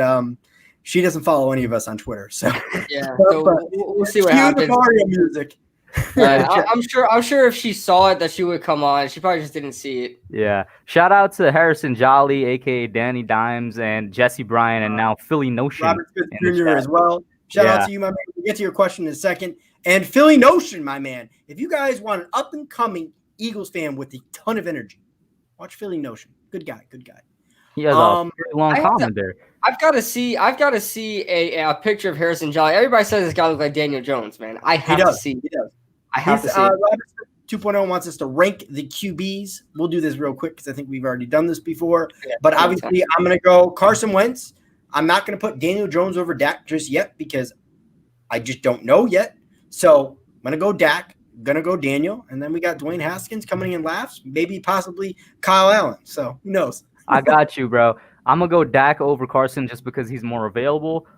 she doesn't follow any of us on Twitter. So yeah, so we'll see what happens. Mario music. I'm sure if she saw it that she would come on. She probably just didn't see it. Yeah. Shout out to Harrison Jolly, aka Danny Dimes, and Jesse Bryan, and now Philly Notion. Robert Smith Jr. as well. Shout out to you, my man. We'll get to your question in a second. And Philly Notion, my man. If you guys want an up and coming Eagles fan with a ton of energy, watch Philly Notion. Good guy. He has a very long comment there. I've got to see a picture of Harrison Jolly. Everybody says this guy looks like Daniel Jones, man. I have to see. He does. I have to see. Robert 2.0 wants us to rank the QBs. We'll do this real quick because I think we've already done this before. Yeah, but obviously, I'm going to go Carson Wentz. I'm not going to put Daniel Jones over Dak just yet because I just don't know yet. So I'm going to go Dak. I'm going to go Daniel. And then we got Dwayne Haskins coming in last. Maybe possibly Kyle Allen. So who knows? I got you, bro. I'm going to go Dak over Carson just because he's more available.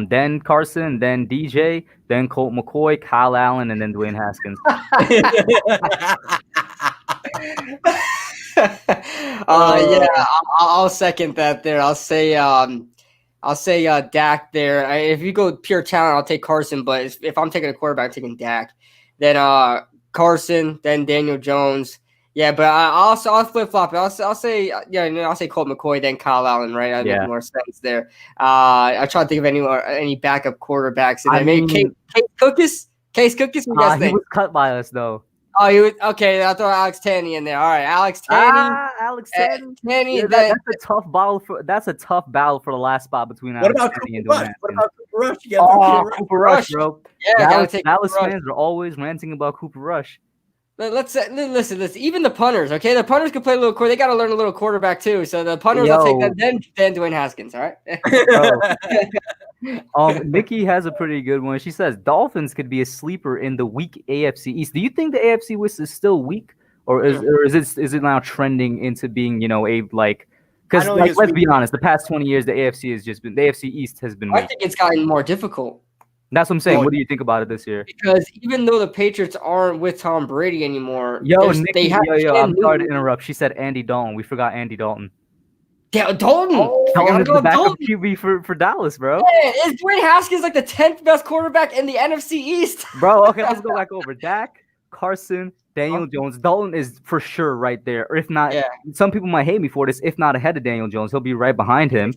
Then Carson, then DJ, then Colt McCoy, Kyle Allen, and then Dwayne Haskins. I'll second that there. I'll say Dak there. If you go pure talent, I'll take Carson. But if I'm taking a quarterback, I'm taking Dak. Then Carson, then Daniel Jones. Yeah, but I'll flip flop. I'll say Colt McCoy, then Kyle Allen, right? That makes more sense there. I try to think of any backup quarterbacks. And maybe Case Cookus. Case Cookus. What you guys think? He was cut by us though. Oh, he was okay. I'll throw Alex Tanney in there. All right, Alex Tanney. Alex Tanney. Yeah, that's a tough battle for the last spot between Alex Tanney and Dwayne Haskins. What about Cooper Rush? Cooper Rush, bro. Yeah, Dallas fans are always ranting about Cooper Rush. Let's say, listen. Even the punters, okay? The punters can play a little quarter. They got to learn a little quarterback too. So the punters, I'll take them. Then Dwayne Haskins. All right. Nikki has a pretty good one. She says Dolphins could be a sleeper in the weak AFC East. Do you think the AFC West is still weak, or is it now trending into being because let's be honest, the past 20 years the AFC East has been weak. I think it's gotten more difficult. That's what I'm saying. What do you think about it this year? Because even though the Patriots aren't with Tom Brady anymore, Nikki, I'm sorry to interrupt. She said Andy Dalton. We forgot Andy Dalton. Yeah, Dalton. Dalton is the backup QB for Dallas, bro. Yeah, is Dwayne Haskins like the 10th best quarterback in the NFC East? Bro, okay, let's go back over. Dak, Carson, Daniel Jones. Dalton is for sure right there. Or if not, some people might hate me for this. If not ahead of Daniel Jones, he'll be right behind him.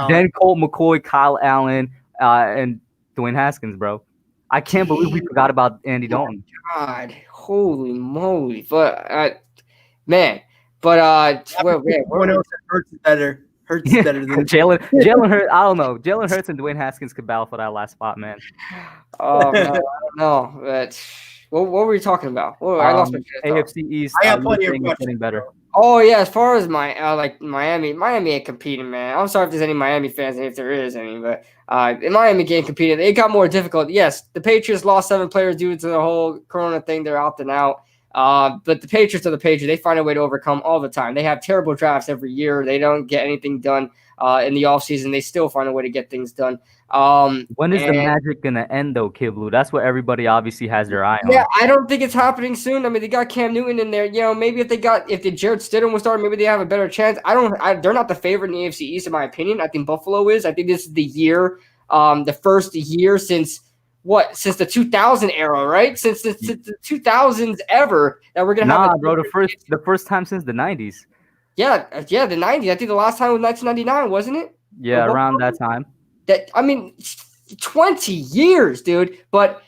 Then Colt McCoy, Kyle Allen, and Dwayne Haskins, bro. I can't believe we forgot about Andy Dalton. God, holy moly! But man. But everyone else Hurts is better. Hurts is better than Jalen Hurts. I don't know. Jalen Hurts and Dwayne Haskins could battle for that last spot, man. Oh man, I don't know. But what were we talking about? I lost my AFC East. I got plenty of questions. Getting better. Oh yeah, as far as my Miami ain't competing, man. I'm sorry if there's any Miami fans, and if there is any, but in Miami game competing, it got more difficult. Yes, the Patriots lost 7 players due to the whole Corona thing. They're opting out. But the Patriots are the Patriots. They find a way to overcome all the time. They have terrible drafts every year. They don't get anything done in the offseason. They still find a way to get things done. When is the magic going to end, though, KidBlue? That's what everybody obviously has their eye on. Yeah, I don't think it's happening soon. I mean, they got Cam Newton in there. You know, maybe if the Jared Stidham was starting, maybe they have a better chance. They're not the favorite in the AFC East, in my opinion. I think Buffalo is. I think this is the year, the first year since the 2000 era, right? Since the 2000s ever that we're gonna have. Bro, the first time since the 90s. Yeah, the 90s. I think the last time was 1999, wasn't it? Yeah, around that time. 20 years, dude. But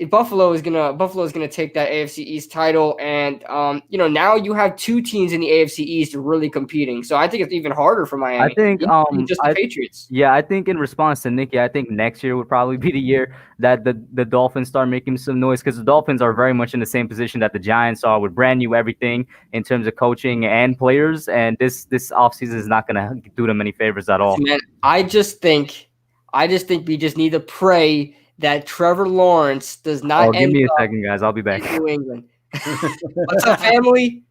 Buffalo is gonna take that AFC East title, and now you have 2 teams in the AFC East really competing. So I think it's even harder for Miami. I think just the Patriots. Yeah, I think in response to Nikki, I think next year would probably be the year that the Dolphins start making some noise, because the Dolphins are very much in the same position that the Giants are, with brand new everything in terms of coaching and players, and this offseason is not gonna do them any favors at all. Man, I just think we just need to pray that Trevor Lawrence does not give me a second, guys. I'll be back. In New England. What's up, family?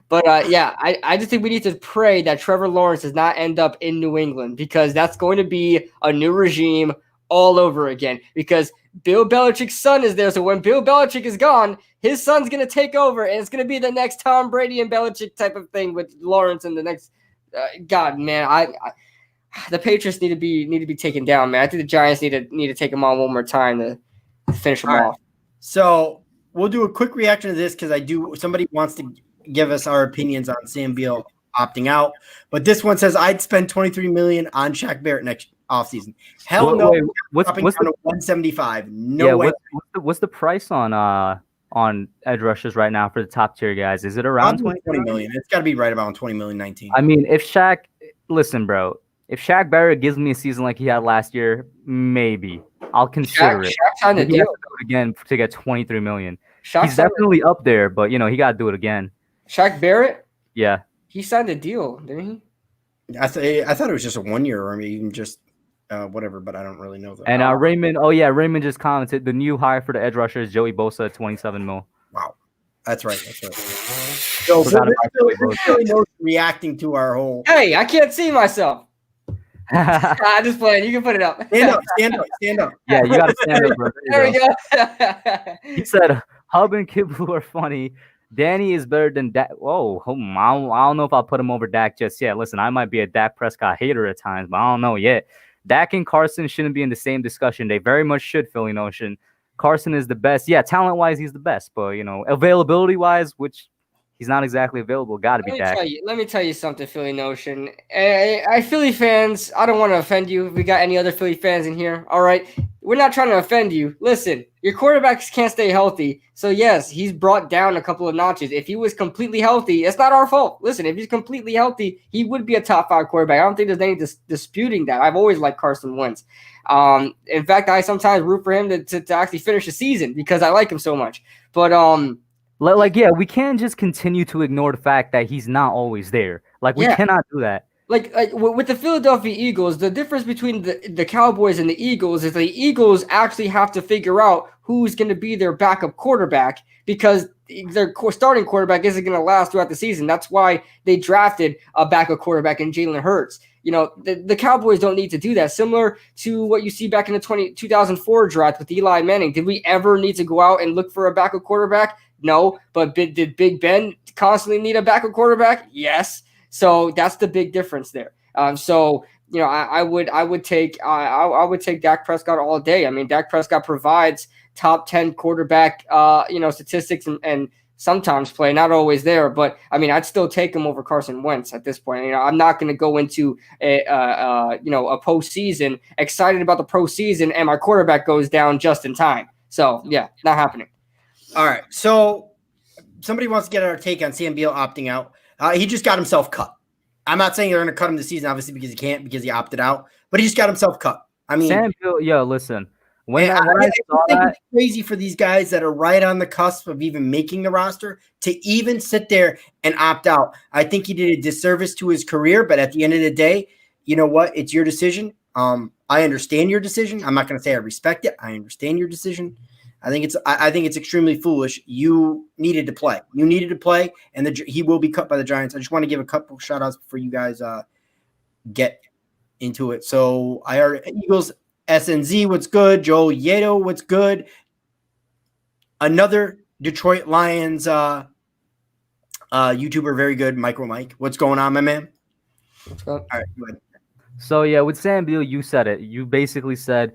But I just think we need to pray that Trevor Lawrence does not end up in New England, because that's going to be a new regime all over again, because Bill Belichick's son is there. So when Bill Belichick is gone, his son's going to take over, and it's going to be the next Tom Brady and Belichick type of thing with Lawrence and the next God, man, the Patriots need to be taken down, man. I think the Giants need to take them on one more time to finish them off. So we'll do a quick reaction to this, because somebody wants to give us our opinions on Sam Beal opting out. But this one says, I'd spend $23 million on Shaq Barrett next offseason. Hell no. What's the 175? No way. What's the price on edge rushers right now for the top tier guys? Is it around 20 million? It's got to be right about 20 million, 19. I mean, if Shaq Barrett gives me a season like he had last year, maybe I'll consider it. Shaq signed a deal again to get $23 million. He's definitely up there, but he got to do it again. Shaq Barrett? Yeah. He signed a deal, didn't he? I thought it was just a 1 year, or maybe even just whatever, but I don't really know that. And Raymond just commented, the new hire for the edge rusher is Joey Bosa at $27 million. Wow. That's right. So we're reacting to our whole. Hey, I can't see myself. I'm just playing. You can put it up. Stand up. Yeah, you got to stand up, bro. There we go. He said, Hub and KidBlue are funny. Danny is better than Dak. Whoa, I don't know if I'll put him over Dak just yet. Listen, I might be a Dak Prescott hater at times, but I don't know yet. Dak and Carson shouldn't be in the same discussion. They very much should, Philly Notion. Carson is the best. Yeah, talent-wise, he's the best. But, availability-wise, which He's not exactly available. Got to be Dak. Let me tell you something, Philly Notion. Philly fans, I don't want to offend you. If we got any other Philly fans in here, all right? We're not trying to offend you. Listen, your quarterbacks can't stay healthy. So, yes, he's brought down a couple of notches. If he was completely healthy, it's not our fault. Listen, if he's completely healthy, he would be a top 5 quarterback. I don't think there's any disputing that. I've always liked Carson Wentz. In fact, I sometimes root for him to actually finish the season because I like him so much. But yeah, we can't just continue to ignore the fact that he's not always there. Like, we cannot do that. Like with the Philadelphia Eagles, the difference between the Cowboys and the Eagles is the Eagles actually have to figure out who's going to be their backup quarterback because their starting quarterback isn't going to last throughout the season. That's why they drafted a backup quarterback in Jalen Hurts. You know, the Cowboys don't need to do that. Similar to what you see back in the 2004 draft with Eli Manning. Did we ever need to go out and look for a backup quarterback? No. But did Big Ben constantly need a backup quarterback? Yes. So that's the big difference there. So you know, I would take Dak Prescott all day. I mean, Dak Prescott provides top 10 quarterback statistics and sometimes play, not always there, but I mean, I'd still take him over Carson Wentz at this point. You know, I'm not going to go into a postseason excited about the postseason and my quarterback goes down just in time. So yeah, not happening. All right. So somebody wants to get our take on Sam Beal opting out. He just got himself cut. I'm not saying they're going to cut him this season, obviously, because he can't, because he opted out. But he just got himself cut. I mean, Sam Beal, listen. I saw that, it's crazy for these guys that are right on the cusp of even making the roster to even sit there and opt out. I think he did a disservice to his career. But at the end of the day, you know what? It's your decision. I understand your decision. I'm not going to say I respect it. I understand your decision. I think it's extremely foolish. You needed to play. And he will be cut by the Giants. I just want to give a couple shout outs before you guys get into it. So I heard Eagles SNZ, what's good? Joel Yeto, what's good? Another Detroit Lions YouTuber, very good, Micro Mike. What's going on, my man? All right, go ahead. So yeah, with Sam Beal, you said it. You basically said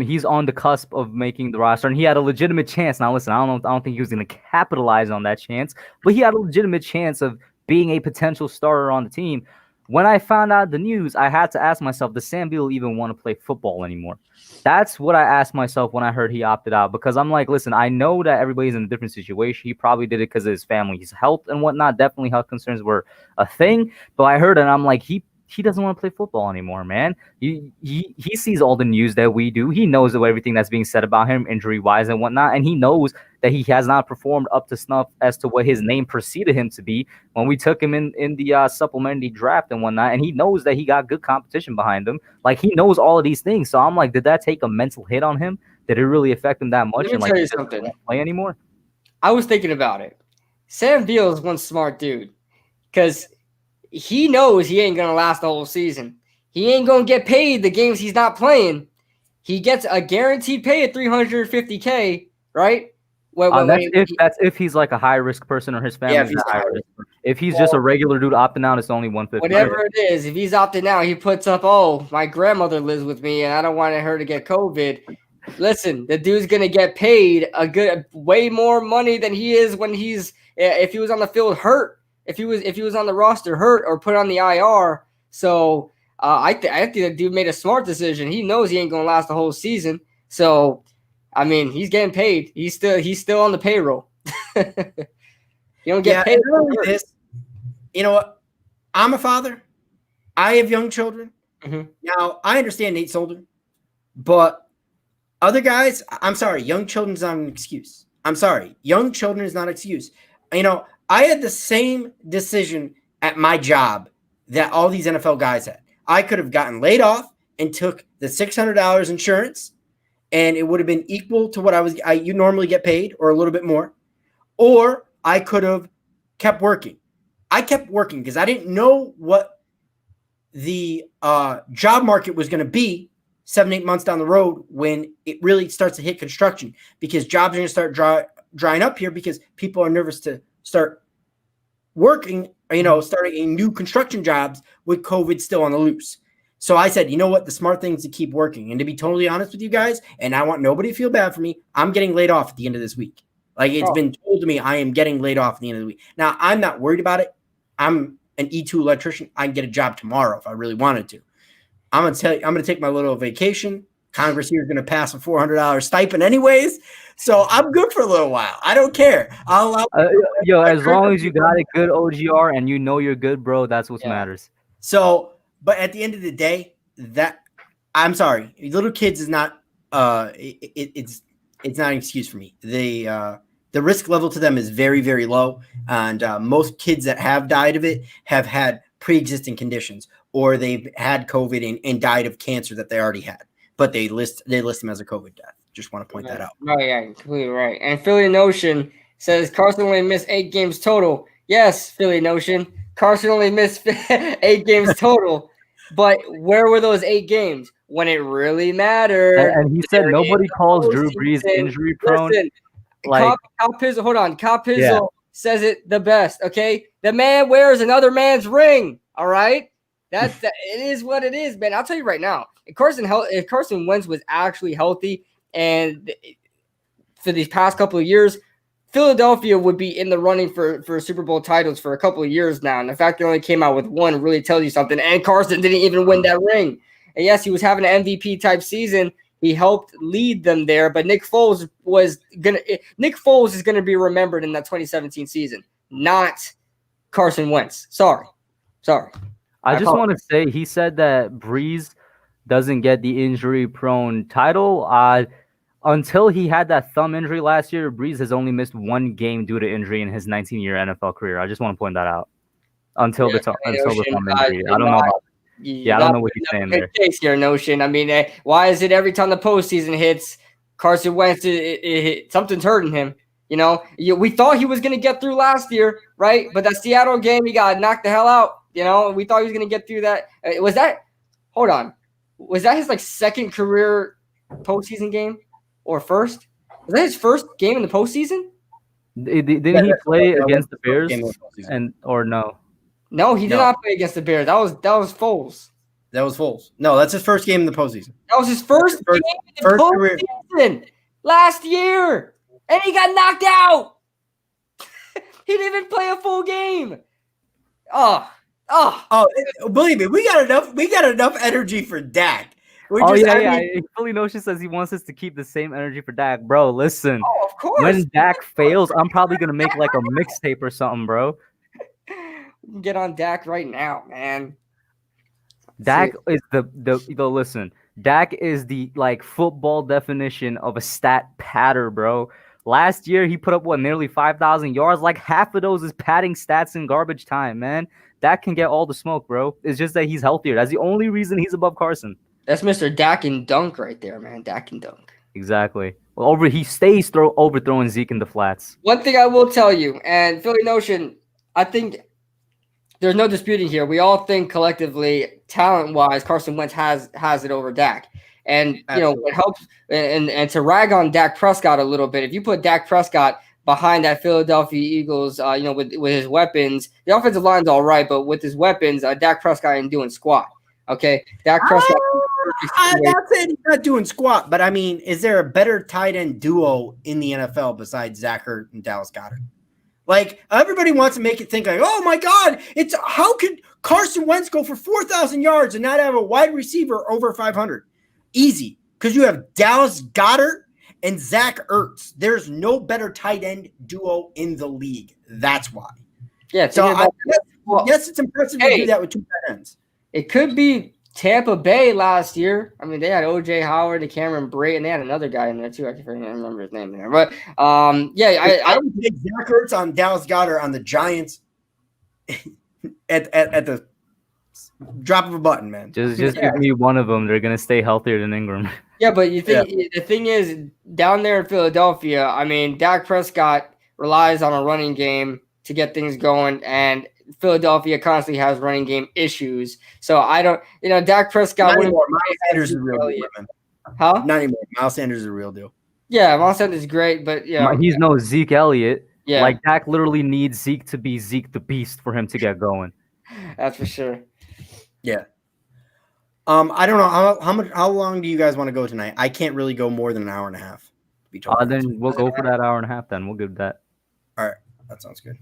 he's on the cusp of making the roster, and he had a legitimate chance. Now, listen, I don't think he was going to capitalize on that chance, but he had a legitimate chance of being a potential starter on the team. When I found out the news, I had to ask myself, does Sam Beal even want to play football anymore? That's what I asked myself when I heard he opted out, because I'm like, listen, I know that everybody's in a different situation. He probably did it because of his family's health and whatnot. Definitely health concerns were a thing, but I heard it, and I'm like, he doesn't want to play football anymore, man. He sees all the news that we do. He knows everything that's being said about him, injury-wise and whatnot, and he knows that he has not performed up to snuff as to what his name preceded him to be when we took him in the supplementary draft and whatnot, and he knows that he got good competition behind him. Like, he knows all of these things. So I'm like, did that take a mental hit on him? Did it really affect him that much? Let me tell you something. He doesn't play anymore? I was thinking about it. Sam Beal is one smart dude because he knows he ain't going to last the whole season. He ain't going to get paid the games he's not playing. He gets a guaranteed pay at $350K, right? That's if he's like a high-risk person or his family. Yeah, if he's just a regular dude opting out, it's only $150. Whatever it is, if he's opting out, he puts up, my grandmother lives with me and I don't want her to get COVID. Listen, the dude's going to get paid way more money than he is if he was on the field hurt. If he was on the roster hurt or put on the IR. So I think the dude made a smart decision. He knows he ain't gonna last the whole season. So I mean, he's getting paid. He's still on the payroll. You don't get paid. You know what? I'm a father. I have young children. Mm-hmm. Now I understand Nate Solder, but other guys, I'm sorry, young children's not an excuse. I'm sorry, young children is not an excuse. You know, I had the same decision at my job that all these NFL guys had. I could have gotten laid off and took the $600 insurance, and it would have been equal to what you normally get paid or a little bit more. Or I could have kept working. I kept working because I didn't know what the job market was going to be 7-8 months down the road when it really starts to hit construction, because jobs are going to start drying up here because people are nervous to start working, starting a new construction jobs with COVID still on the loose. So I said, you know what? The smart thing is to keep working. And to be totally honest with you guys, and I want nobody to feel bad for me, I'm getting laid off at the end of this week. Like it's been told to me I am getting laid off at the end of the week. Now, I'm not worried about it. I'm an E2 electrician. I can get a job tomorrow if I really wanted to. I'm going to tell you, I'm going to take my little vacation. Congress here is going to pass a $400 stipend anyways. So I'm good for a little while. I don't care. I'll as long as you got a good OGR and you know you're good, bro, that's what matters. So, but at the end of the day, I'm sorry, little kids is not it's not an excuse for me. The risk level to them is very, very low, and most kids that have died of it have had pre-existing conditions, or they've had COVID and died of cancer that they already had, but they list them as a COVID death. Just want to point that out. Oh yeah, completely right. And Philly Notion says Carson only missed 8 games total. Yes, Philly Notion. Carson only missed 8 games total. But where were those 8 games when it really mattered? And he said nobody calls Drew Brees injury prone. Listen, Kyle Pizzle, hold on. Kyle Pizzle says it the best. Okay, the man wears another man's ring. All right, it is what it is, man. I'll tell you right now. If Carson Wentz was actually healthy, and for these past couple of years, Philadelphia would be in the running for Super Bowl titles for a couple of years now. And the fact they only came out with one really tells you something. And Carson didn't even win that ring. And yes, he was having an MVP type season. He helped lead them there, but Nick Foles is gonna be remembered in that 2017 season, not Carson Wentz. Sorry. I just want to say he said that Brees doesn't get the injury-prone title. Until he had that thumb injury last year, Brees has only missed 1 game due to injury in his 19-year NFL career. I just want to point that out. Until the thumb injury, I don't know. I don't know what he's saying there. Case here, Notion. I mean, why is it every time the postseason hits, Carson Wentz, something's hurting him? You know, we thought he was going to get through last year, right? But that Seattle game, he got knocked the hell out. You know, we thought he was going to get through that. Hold on. Was that his second career postseason game or first? Was that his first game in the postseason? Didn't he play against the Bears or no? No, he did not play against the Bears. That was Foles. That was Foles. No, that's his first game in the postseason. That was his first game in the postseason last year, and he got knocked out. He didn't even play a full game. Oh, believe me, we got enough energy for Dak. Philly Notion says he wants us to keep the same energy for Dak, bro. Listen, of course. When Dak fails, I'm probably gonna make like a mixtape or something, bro. We can get on Dak right now, man. Dak is listen. Dak is the football definition of a stat patter, bro. Last year he put up nearly 5,000 yards. Like half of those is padding stats in garbage time, man. Dak can get all the smoke, bro. It's just that he's healthier. That's the only reason he's above Carson. That's Mr. Dak and Dunk right there, man. Dak and Dunk. Exactly. Well, he stays overthrowing Zeke in the flats. One thing I will tell you, and Philly Notion, I think there's no disputing here. We all think collectively, talent-wise, Carson Wentz has it over Dak. And, it helps and to rag on Dak Prescott a little bit, if you put Dak Prescott behind that Philadelphia Eagles, with his weapons, the offensive line's all right, but with his weapons, Dak Prescott ain't doing squat. Okay? Dak Prescott. I'm not saying he's not doing squat, but I mean, is there a better tight end duo in the NFL besides Zach Ertz and Dallas Goedert? Like, everybody wants to make it think oh my God, how could Carson Wentz go for 4,000 yards and not have a wide receiver over 500? Easy, because you have Dallas Goedert and Zach Ertz. There's no better tight end duo in the league. That's why. Yeah. So yes, it's impressive to do that with 2 tight ends. It could be Tampa Bay last year. I mean, they had O.J. Howard and Cameron Brate, and they had another guy in there too. I can't remember his name there. But I would take Zach Ertz on Dallas Goedert on the Giants at the drop of a button, man. Just give me one of them. They're gonna stay healthier than Ingram. Yeah, but you think the thing is down there in Philadelphia, I mean, Dak Prescott relies on a running game to get things going, and Philadelphia constantly has running game issues. So I don't, Dak Prescott. Not anymore. Miles Sanders is a real deal, man. Huh? Not anymore. Miles Sanders is a real deal. Yeah, Miles Sanders is great, but he's no Zeke Elliott. Yeah, like Dak literally needs Zeke to be Zeke the Beast for him to get going. That's for sure. Yeah. I don't know how long do you guys want to go tonight? I can't really go more than an hour and a half. be totally honest Then we'll go for that hour and a half. Then we'll give that. All right, that sounds good.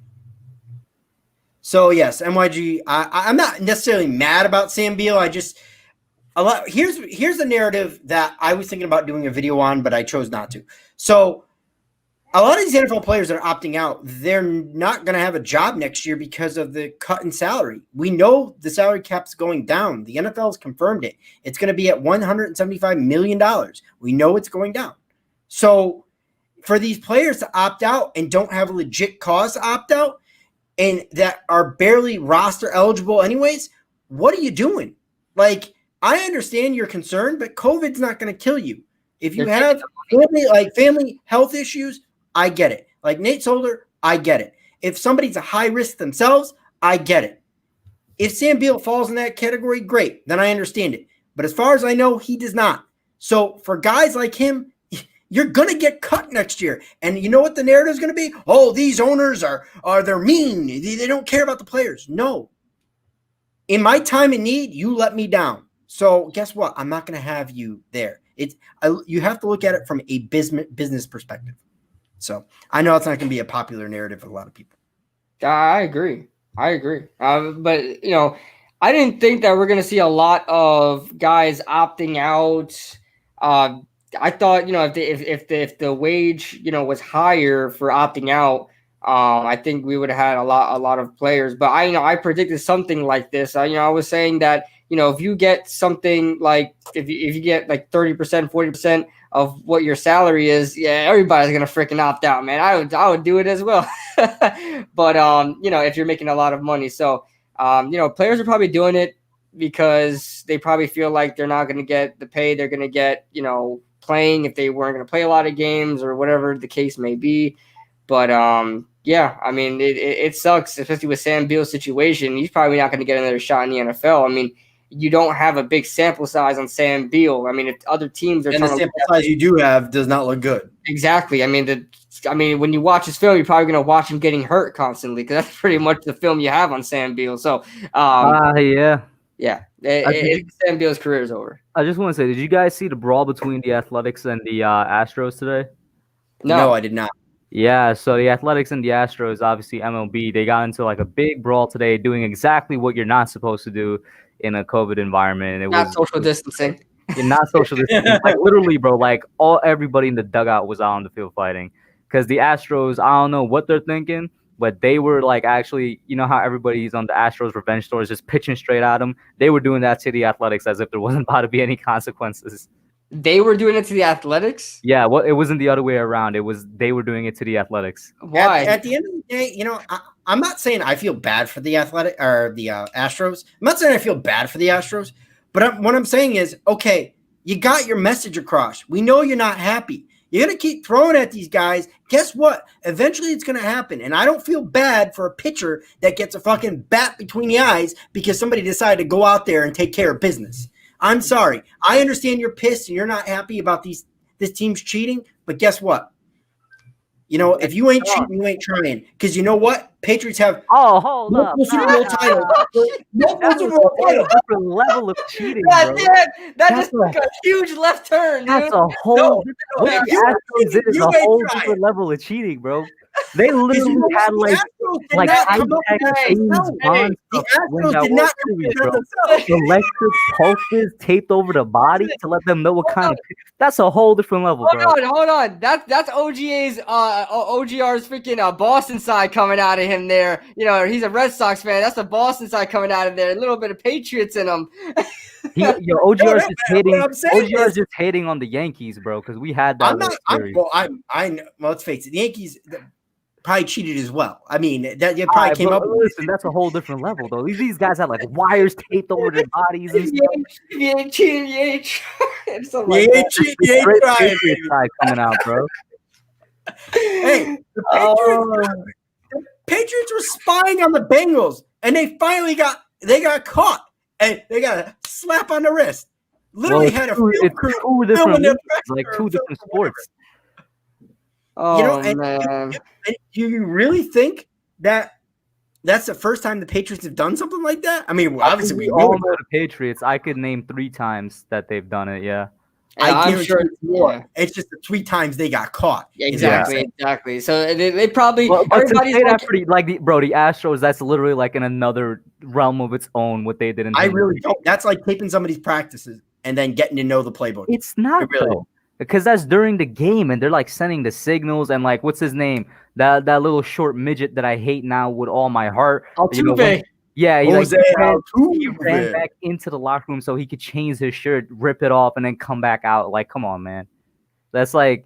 So yes, MYG. I'm not necessarily mad about Sam Beal. Here's the narrative that I was thinking about doing a video on, but I chose not to. So a lot of these NFL players that are opting out, they're not going to have a job next year because of the cut in salary. We know the salary cap's going down. The NFL has confirmed it. It's going to be at $175 million. We know it's going down. So for these players to opt out and don't have a legit cause to opt out and that are barely roster eligible anyways, what are you doing? Like, I understand your concern, but COVID's not going to kill you. If you have family health issues, I get it. Like Nate Solder, I get it. If somebody's a high risk themselves, I get it. If Sam Beal falls in that category, great. Then I understand it. But as far as I know, he does not. So for guys like him, you're going to get cut next year. And you know what the narrative is going to be? Oh, these owners they're mean. They don't care about the players. No. In my time of need, you let me down. So guess what? I'm not going to have you there. You have to look at it from a business perspective. So I know it's not going to be a popular narrative for a lot of people. I agree. But I didn't think that we're going to see a lot of guys opting out. I thought, if the wage, was higher for opting out, I think we would have had a lot of players. But I predicted something like this. I was saying that, if you get something like if you get like 30%, 40% of what your salary is, yeah, everybody's gonna freaking opt out, man. I would do it as well. But if you're making a lot of money, so players are probably doing it because they probably feel like they're not gonna get the pay they're gonna get, playing if they weren't gonna play a lot of games or whatever the case may be. But it sucks, especially with Sam Beal's situation. He's probably not gonna get another shot in the NFL. You don't have a big sample size on Sam Beal. If other teams are and the sample size you do have does not look good. Exactly. When you watch his film, you're probably going to watch him getting hurt constantly because that's pretty much the film you have on Sam Beal. So, yeah. Sam Beal's career is over. I just want to say, did you guys see the brawl between the Athletics and the Astros today? No, I did not. Yeah, so the Athletics and the Astros, obviously MLB, they got into like a big brawl today, doing exactly what you're not supposed to do in a COVID environment. It was social distancing. Not social distancing. Like literally, bro. Like everybody in the dugout was out on the field fighting. Because the Astros, I don't know what they're thinking, but they were like actually, you know how everybody's on the Astros revenge stores just pitching straight at them. They were doing that to the Athletics as if there wasn't about to be any consequences. They were doing it to the Athletics? Yeah, well, it wasn't the other way around. They were doing it to the Athletics. Why? At the end of the day, I'm not saying I feel bad for the Astros. I'm not saying I feel bad for the Astros, but what I'm saying is, okay, you got your message across. We know you're not happy. You're going to keep throwing at these guys. Guess what? Eventually it's going to happen. And I don't feel bad for a pitcher that gets a fucking bat between the eyes because somebody decided to go out there and take care of business. I'm sorry. I understand you're pissed and you're not happy about this team's cheating, but guess what? If you ain't cheating, you ain't trying. Because you know what? Patriots have hold up. Super Bowl title. That's a whole different level of cheating, bro. That's like a huge left turn, dude. That's a whole different level of cheating, bro. They literally had like high-tech bonds electric pulses taped over the body to let them know what kind of. That's a whole different level, bro. Hold on. That's OGR's freaking Boston side coming out of him there. He's a Red Sox fan. That's the Boston side coming out of there. A little bit of Patriots in him. OGR's just hating on the Yankees, bro, because we had that. Let's face it, the Yankees probably cheated as well. That probably came up. Listen, that's a whole different level, though. These guys have like wires taped over their bodies and stuff. You ain't cheating, you ain't trying. You ain't cheating, you ain't trying. Coming out, bro. Hey, the Patriots were spying on the Bengals, and they finally got caught, and they got a slap on the wrist. Literally had a field crew filming their like two different sports. And do you really think that that's the first time the Patriots have done something like that? Obviously we all know the Patriots. I could name 3 times that they've done it. Yeah. And I'm guarantee sure it's more. yeah. It's just the 3 times they got caught. Exactly. So they probably But to everybody's say that looking, pretty like the Astros, that's literally like in another realm of its own what they did in I terms of really don't. That's like taping somebody's practices and then getting to know the playbook. It's not really though, because that's during the game and they're like sending the signals and like what's his name? That little short midget that I hate now with all my heart. Altuve. Yeah, Jose he ran Altuve. back into the locker room so he could change his shirt, rip it off, and then come back out. Like, come on, man. That's like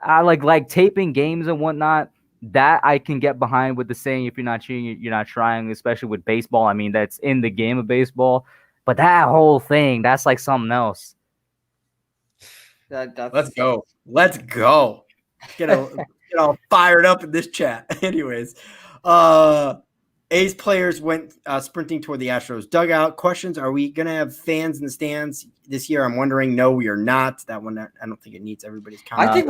I like taping games and whatnot. That I can get behind with the saying, if you're not cheating, you're not trying, especially with baseball. I mean, that's in the game of baseball. But that whole thing, that's like something else. Let's go. Get all fired up in this chat. Anyways, A's players went sprinting toward the Astros dugout. Questions: are we going to have fans in the stands this year? I'm wondering. No, we are not. That one, I don't think it needs everybody's comment. I think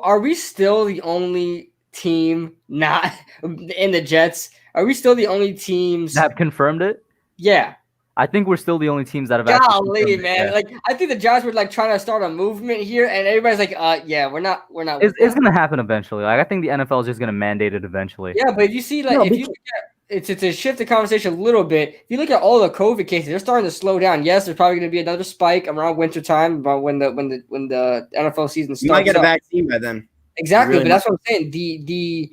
are we still the only team not in the Jets? Are we still the only teams that have confirmed it? Yeah. I think we're still the only teams that have Golly, man. Like, I think the Giants were like trying to start a movement here, and everybody's like, yeah, we're not. It's gonna happen eventually. Like, I think the NFL is just gonna mandate it eventually. Yeah, but if you see, like, if you look at it's to shift the conversation a little bit, if you look at all the COVID cases, they're starting to slow down. Yes, there's probably gonna be another spike around winter time, but when the NFL season starts, you might get a vaccine by then. Exactly, but that's what I'm saying. The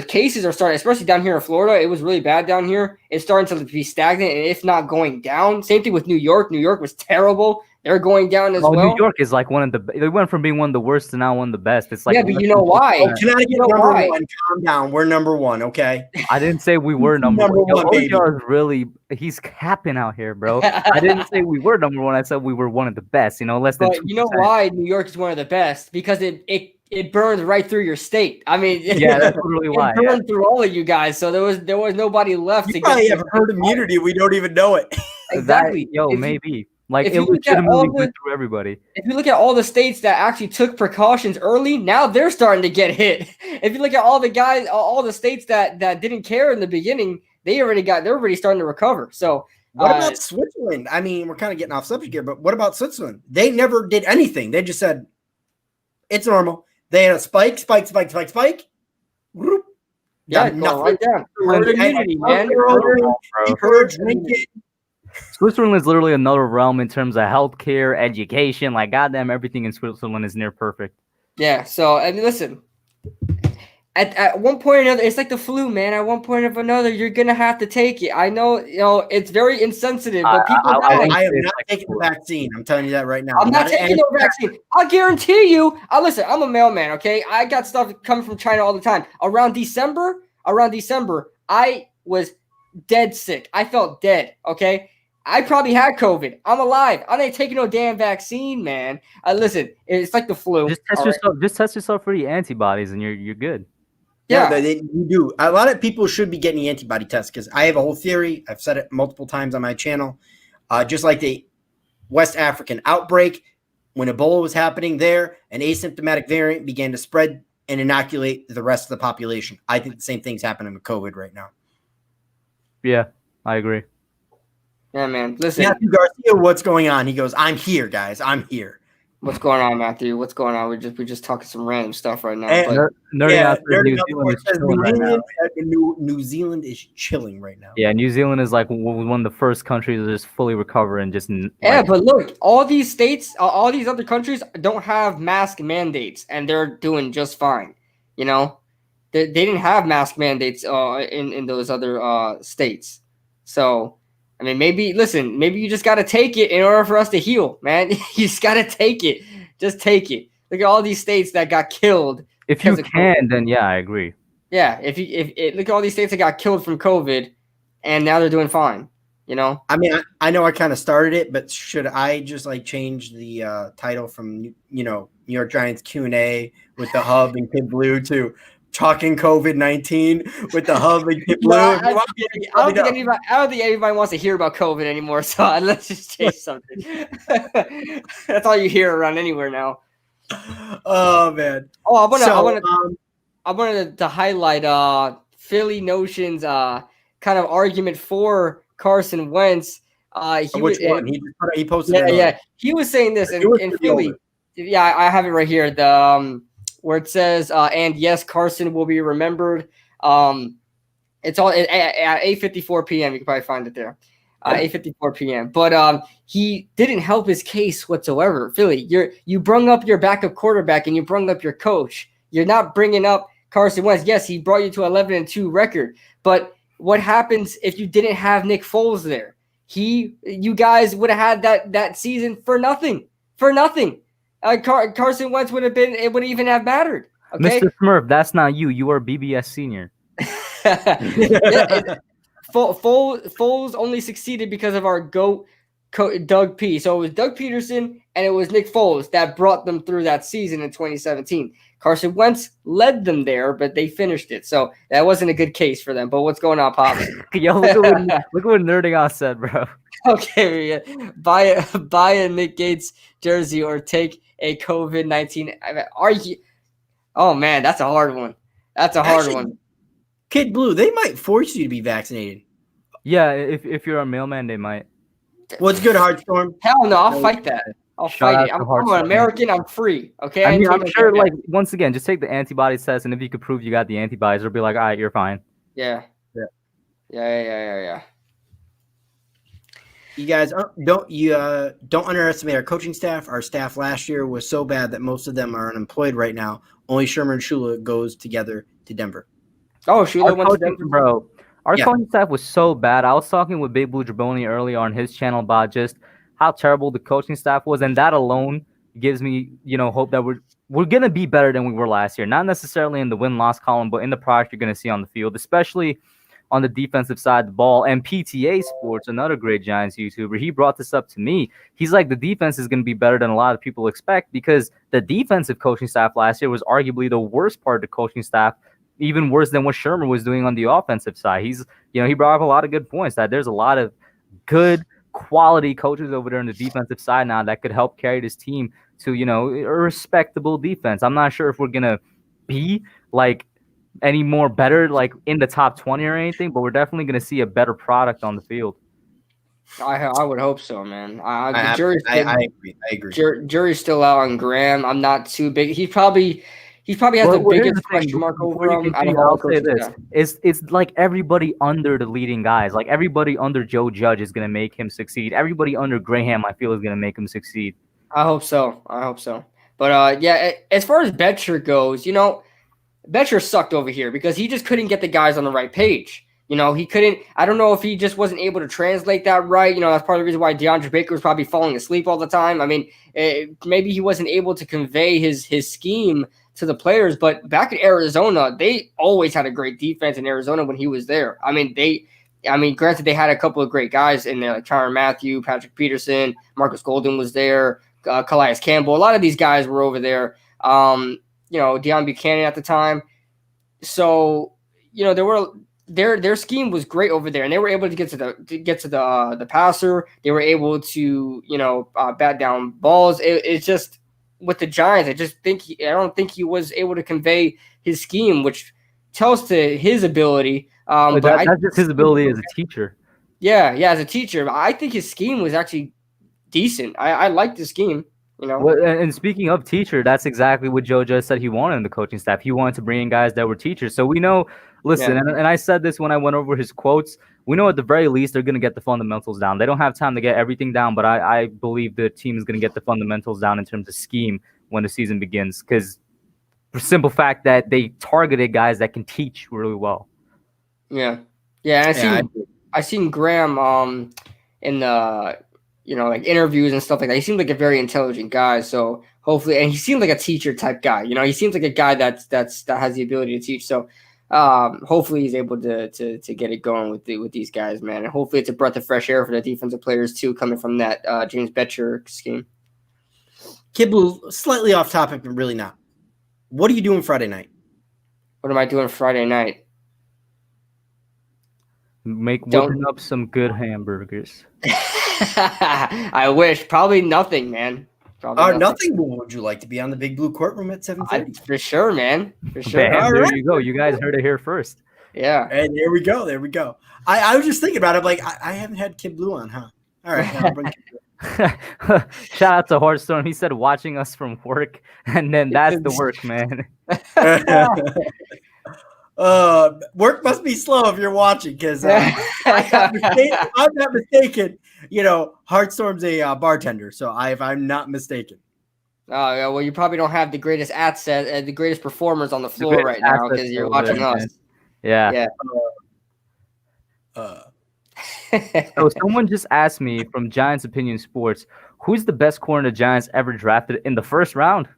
cases are starting, especially down here in Florida. It was really bad down here. It's starting to be stagnant, and if not going down. Same thing with New York. New York was terrible. They're going down as well. New York is like one of the. They went from being one of the worst to now one of the best. It's like but you know why? Connecticut number 1. Calm down. We're number 1. Okay. I didn't say we were number 1. Is really he's capping out here, bro. I didn't say we were number 1. I said we were one of the best. Less than. But you know why New York is one of the best? Because it burns right through your state. I mean, yeah, that's literally why. It burned through all of you guys, so there was nobody left. You probably have herd immunity. We don't even know it. Exactly. Maybe. Like, it legitimately went through everybody. If you look at all the states that actually took precautions early, now they're starting to get hit. If you look at all the states that didn't care in the beginning, they're already starting to recover. So what about Switzerland? I mean, we're kind of getting off subject here, but what about Switzerland? They never did anything. They just said it's normal. They had a spike. Whoop. Yeah, right down. Herd immunity, man. Switzerland is literally another realm in terms of healthcare, education. Like, goddamn, everything in Switzerland is near perfect. Yeah. So, I mean, listen. At one point or another, it's like the flu, man. At one point or another, you're gonna have to take it. I know, it's very insensitive, but people I am not taking the vaccine. I'm telling you that right now. I'm not taking no vaccine. I'll guarantee you. Listen, I'm a mailman, okay? I got stuff coming from China all the time. Around December, I was dead sick. I felt dead, okay? I probably had COVID. I'm alive. I ain't taking no damn vaccine, man. Listen, it's like the flu. Just test yourself. Just test yourself for the antibodies, and you're good. Yeah, you do. A lot of people should be getting the antibody test because I have a whole theory. I've said it multiple times on my channel. Just like the West African outbreak, when Ebola was happening there, an asymptomatic variant began to spread and inoculate the rest of the population. I think the same thing's happening with COVID right now. Yeah, I agree. Yeah, man. Listen. Matthew Garcia, what's going on? He goes, I'm here, guys. I'm here. What's going on, Matthew? What's going on? We're just talking some random stuff right now. New Zealand is chilling right now. Yeah, New Zealand is like one of the first countries to just fully recover and just. But look, all these states, all these other countries don't have mask mandates, and they're doing just fine. They didn't have mask mandates in those other states. So, I mean, maybe you just got to take it in order for us to heal, man. You just got to take it. Just take it. Look at all these states that got killed. If you can, then yeah, I agree. Yeah, if look at all these states that got killed from COVID, and now they're doing fine. I mean, I know I kind of started it, but should I just change the title from New York Giants Q&A with the Hub and KidBlue to talking COVID-19 with the Hub and KidBlue? I don't think anybody wants to hear about COVID anymore. So let's just change something. That's all you hear around anywhere now. Oh man. Oh, I wanted to highlight Philly Notion's kind of argument for Carson Wentz Which one? He posted yeah, it. yeah. He was saying this in Philly. Over. Yeah, I have it right here. The where it says, and yes, Carson will be remembered. It's all at 8:54 p.m. You can probably find it there. 8:54 p.m. But he didn't help his case whatsoever. Philly, you brung up your backup quarterback and you brung up your coach. You're not bringing up Carson Wentz. Yes, he brought you to 11-2 record, but what happens if you didn't have Nick Foles there? You guys would have had that season for nothing. For nothing. Carson Wentz would have been. It wouldn't even have mattered. Okay? Mr. Smurf, that's not you. You are BBS senior. Foles only succeeded because of our GOAT, Doug P. So it was Doug Peterson and it was Nick Foles that brought them through that season in 2017. Carson Wentz led them there, but they finished it. So that wasn't a good case for them. But what's going on, Pops? Yo, look what Nerding Out said, bro. Okay, buy a Nick Gates jersey or take a COVID-19. Oh man, that's a hard one. That's a hard one. KidBlue, they might force you to be vaccinated. Yeah, if you're a mailman, they might. What's good, Heartstorm? Hell no, I'll fight that. I'll fight it. I'm an American. I'm free. Okay. I mean, I'm sure. Like once again, just take the antibodies test, and if you could prove you got the antibodies, they'll be like, all right, you're fine. Yeah. You guys don't underestimate our coaching staff. Our staff last year was so bad that most of them are unemployed right now. Only Sherman and Shula goes together to Denver. Oh, Shula went to Denver, bro. Our coaching staff was so bad. I was talking with Big Blue Draboni earlier on his channel about just how terrible the coaching staff was, and that alone gives me, hope that we're gonna be better than we were last year. Not necessarily in the win-loss column, but in the product you're gonna see on the field, especially on the defensive side of the ball. And PTA Sports, another great Giants YouTuber, he brought this up to me. He's like, the defense is going to be better than a lot of people expect because the defensive coaching staff last year was arguably the worst part of the coaching staff, even worse than what Shermer was doing on the offensive side. He brought up a lot of good points that there's a lot of good quality coaches over there on the defensive side now that could help carry this team to, a respectable defense. I'm not sure if we're going to be like any more better, like in the top 20 or anything, but we're definitely going to see a better product on the field. I would hope so, man. I agree. Jury's still out on Graham. I'm not too big. He probably has the biggest question mark over him. I'll say this: it's like everybody under the leading guys, like everybody under Joe Judge is going to make him succeed. Everybody under Graham, I feel, is going to make him succeed. I hope so. But as far as Betcher goes, Betcher sucked over here because he just couldn't get the guys on the right page. He couldn't. I don't know if he just wasn't able to translate that right. That's part of the reason why DeAndre Baker was probably falling asleep all the time. I mean, maybe he wasn't able to convey his scheme to the players. But back in Arizona, they always had a great defense in Arizona when he was there. Granted, they had a couple of great guys in there, like Tyrann Mathieu, Patrick Peterson, Marcus Golden was there, Calais Campbell. A lot of these guys were over there. Deion Buchanan at the time. So, their scheme was great over there, and they were able to get to the passer. They were able to, bat down balls. It's just with the Giants, I don't think he was able to convey his scheme, which tells to his ability. But that's just his ability as a teacher. Yeah, as a teacher. I think his scheme was actually decent. I liked the scheme. Well, and speaking of teacher, that's exactly what Joe just said he wanted in the coaching staff. He wanted to bring in guys that were teachers. So we know, listen, and I said this when I went over his quotes, we know at the very least they're going to get the fundamentals down. They don't have time to get everything down, but I believe the team is going to get the fundamentals down in terms of scheme when the season begins, because for the simple fact that they targeted guys that can teach really well. Yeah. I seen Graham in the like interviews and stuff like that. He seemed like a very intelligent guy. So hopefully, and he seemed like a teacher type guy. He seems like a guy that has the ability to teach. So hopefully he's able to get it going with these guys, man. And hopefully it's a breath of fresh air for the defensive players too, coming from that James Betcher scheme. KidBlue, slightly off topic, but really not. What are you doing Friday night? What am I doing Friday night? Whipping up some good hamburgers. I wish. Probably nothing, man. Nothing. Would you like to be on the Big Blue courtroom at 7:30? For sure, man. For sure. Bam, there you go. You guys heard it here first. Yeah. And there we go. I was just thinking about it. Like, I haven't had KidBlue on, huh? All right. I'll bring Shout out to Heartstorm. He said watching us from work, and then that's the work, man. Work must be slow if you're watching, because if I'm not mistaken, Heartstorm's a bartender. So if I'm not mistaken. Oh, yeah, well, you probably don't have the greatest asset, the greatest performers on the floor right now because you're watching us. Yeah. So someone just asked me from Giants Opinion Sports, who's the best corner the Giants ever drafted in the first round?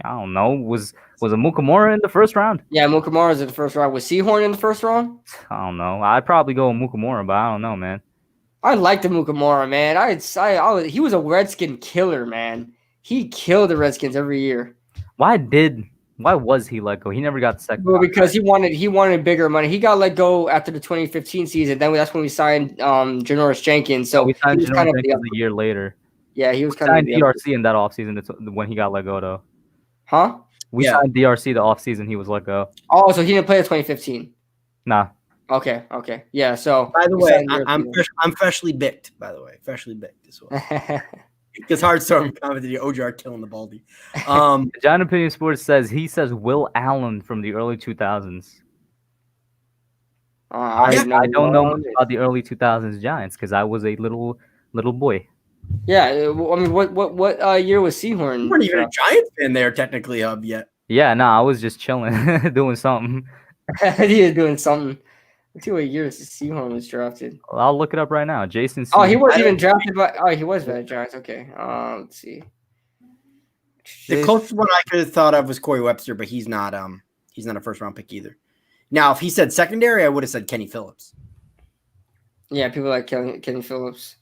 I don't know. Was Mukamura in the first round? Yeah, Mukamura's in the first round. Was Seahorn in the first round? I don't know. I'd probably go with Mukamura, but I don't know, man. I like the Mukamura, man. He was a Redskin killer, man. He killed the Redskins every year. Why was he let go? He never got the second. Well, because he wanted bigger money. He got let go after the 2015 season. Then that's when we signed Janoris Jenkins. So we signed Janoris Jenkins a year later. Yeah, he was kind signed of DRC in that offseason when he got let go, though. Huh? We signed DRC the offseason he was let go. Oh, so he didn't play in 2015. Nah. Okay. Yeah. So by the way, I'm freshly bicked. By the way, freshly bicked as well. Because Heartstorm commented OJR killing the Baldy. John Opinion Sports says Will Allen from the early 2000s. I don't know much about the early 2000s Giants because I was a little boy. Yeah, I mean, what year was Seahorn? You weren't even a Giants fan there, technically, Hub, yet. Yeah, no, I was just chilling, doing something. He was doing something. Let's see what year Seahorn was drafted. Well, I'll look it up right now. Jason. Oh, he wasn't even drafted by. Oh, he was by the Giants. Okay. Let's see. The closest one I could have thought of was Corey Webster, but he's not. He's not a first round pick either. Now, if he said secondary, I would have said Kenny Phillips. Yeah, people like Kenny Phillips.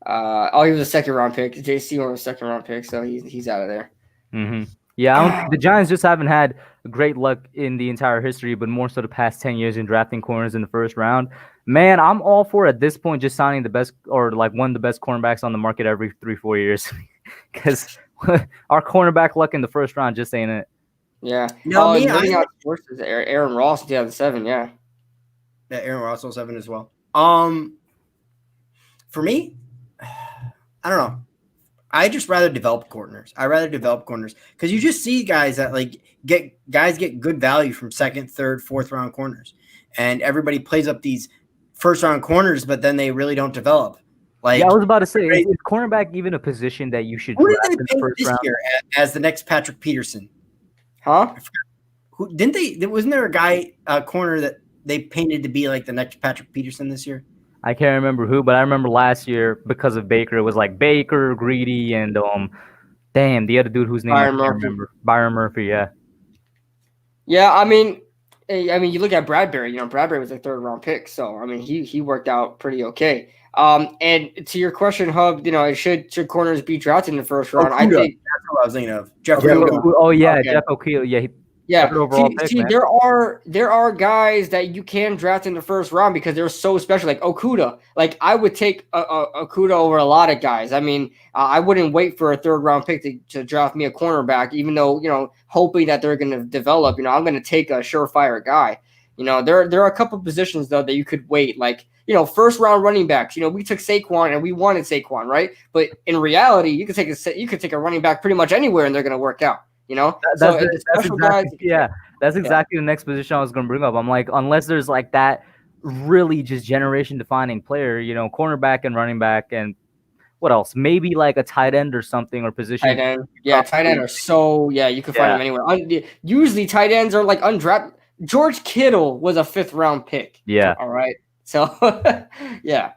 He was a second round pick. JC was a second round pick, so he's out of there. Mm-hmm. Yeah, the Giants just haven't had great luck in the entire history, but more so the past 10 years in drafting corners in the first round. Man, I'm all for at this point just signing the best or like one of the best cornerbacks on the market every 3-4 years, because our cornerback luck in the first round just ain't it. Yeah. No, Aaron Ross in 2007. Yeah. Yeah, Aaron Ross 07 as well. For me, I don't know. I just rather develop corners. Because you just see guys that get good value from second, third, fourth round corners, and everybody plays up these first round corners, but then they really don't develop. I was about to say, is cornerback even a position that you should draft in the first round? Year as the next Patrick Peterson? Huh? Wasn't there a corner that they painted to be like the next Patrick Peterson this year? I can't remember who, but I remember last year because of Baker, it was like Baker, Greedy, and the other dude whose name I can't remember. Byron Murphy, yeah. Yeah, I mean, you look at Bradbury. Bradbury was a third round pick, so I mean, he worked out pretty okay. And to your question, Hub, should corners be drafted in the first round? Okuda. I think that's what I was thinking of. Jeff Okuda. Oh yeah, okay. Jeff Okuda. Yeah. There are guys that you can draft in the first round because they're so special. Like Okuda, I would take Okuda over a lot of guys. I mean, I wouldn't wait for a third round pick to draft me a cornerback, even though hoping that they're going to develop. I'm going to take a surefire guy. There are a couple of positions though that you could wait, first round running backs. We took Saquon and we wanted Saquon, right? But in reality, you could take a running back pretty much anywhere and they're going to work out. That's exactly the next position I was going to bring up. I'm like, unless there's that really just generation defining player, cornerback and running back, and what else? Maybe a tight end or something, or position. Tight end. Yeah, tight end are you can find them anywhere. Usually tight ends are undrafted. George Kittle was a 5th round pick. Yeah. All right. So yeah.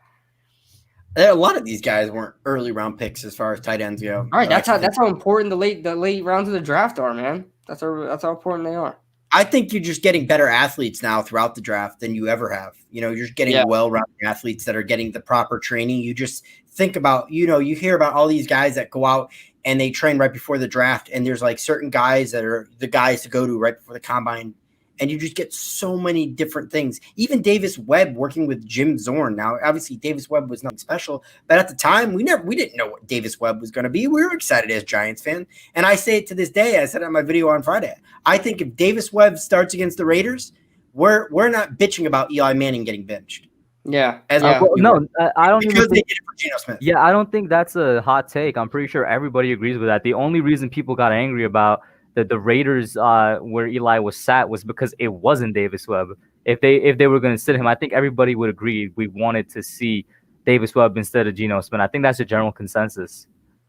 A lot of these guys weren't early round picks as far as tight ends go. All right, that's how important the late rounds of the draft are, man. That's how important they are. I think you're just getting better athletes now throughout the draft than you ever have. You're just getting well-rounded athletes that are getting the proper training. You just think about, you hear about all these guys that go out and they train right before the draft, and there's certain guys that are the guys to go to right before the combine. And you just get so many different things. Even Davis Webb working with Jim Zorn. Now, obviously, Davis Webb was nothing special, but at the time, we didn't know what Davis Webb was going to be. We were excited as Giants fans, and I say it to this day. I said it on my video on Friday. I think if Davis Webb starts against the Raiders, we're not bitching about Eli Manning getting benched. Yeah. As Yeah. No, I don't even because they think. did it for Geno Smith. Yeah, I don't think that's a hot take. I'm pretty sure everybody agrees with that. The only reason people got angry about the Raiders where Eli was sat was because it wasn't Davis Webb. If they were going to sit him, I think everybody would agree we wanted to see Davis Webb instead of Geno Smith. I think that's a general consensus.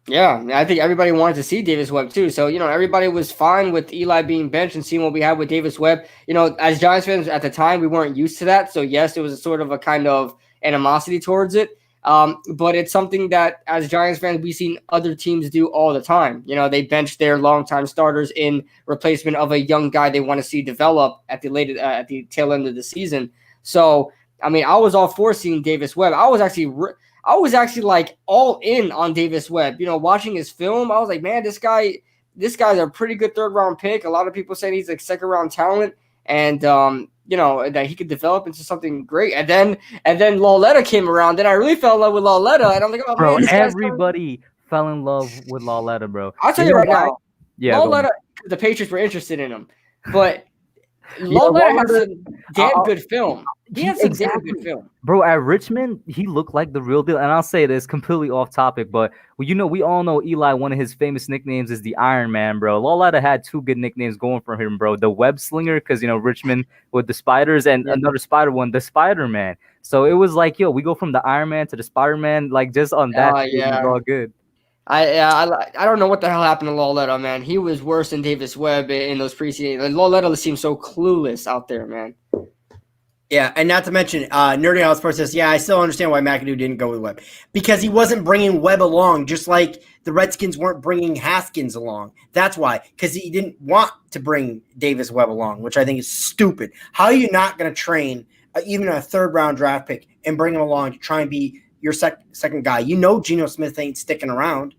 Yeah, I think everybody wanted to see Davis Webb too. So, everybody was fine with Eli being benched and seeing what we had with Davis Webb. As Giants fans at the time, we weren't used to that. So, yes, it was a sort of a kind of animosity towards it. But it's something that as Giants fans, we've seen other teams do all the time. They bench their longtime starters in replacement of a young guy they want to see develop at the tail end of the season. So, I mean, I was all for seeing Davis Webb. I was actually like all in on Davis Webb. Watching his film, I was like, man, this guy's a pretty good 3rd round pick. A lot of people saying he's like 2nd round talent, and that he could develop into something great. And then Lauletta came around. Then I really fell in love with Lauletta, and I'm like, oh, Bro, man, everybody fell in love with Lauletta, bro. I'll tell you right now, Yeah, Lauletta, the Patriots were interested in him, but Lauletta has some damn good film. He had some damn good film. Bro, at Richmond, he looked like the real deal. And I'll say this completely off topic, but we all know Eli, one of his famous nicknames is the Iron Man, bro. Lauletta had 2 good nicknames going for him, bro. The Web Slinger, because, Richmond with the Spiders, and another Spider one, the Spider Man. So it was like, we go from the Iron Man to the Spider Man, like just on that. It was all good. I don't know what the hell happened to Lauletta, man. He was worse than Davis Webb in those preseason. Lauletta seems so clueless out there, man. Yeah, and not to mention, Nerdy Out Sports says, I still understand why McAdoo didn't go with Webb. Because he wasn't bringing Webb along, just like the Redskins weren't bringing Haskins along. That's why. Because he didn't want to bring Davis Webb along, which I think is stupid. How are you not going to train even a 3rd-round draft pick and bring him along to try and be your second guy? Geno Smith ain't sticking around.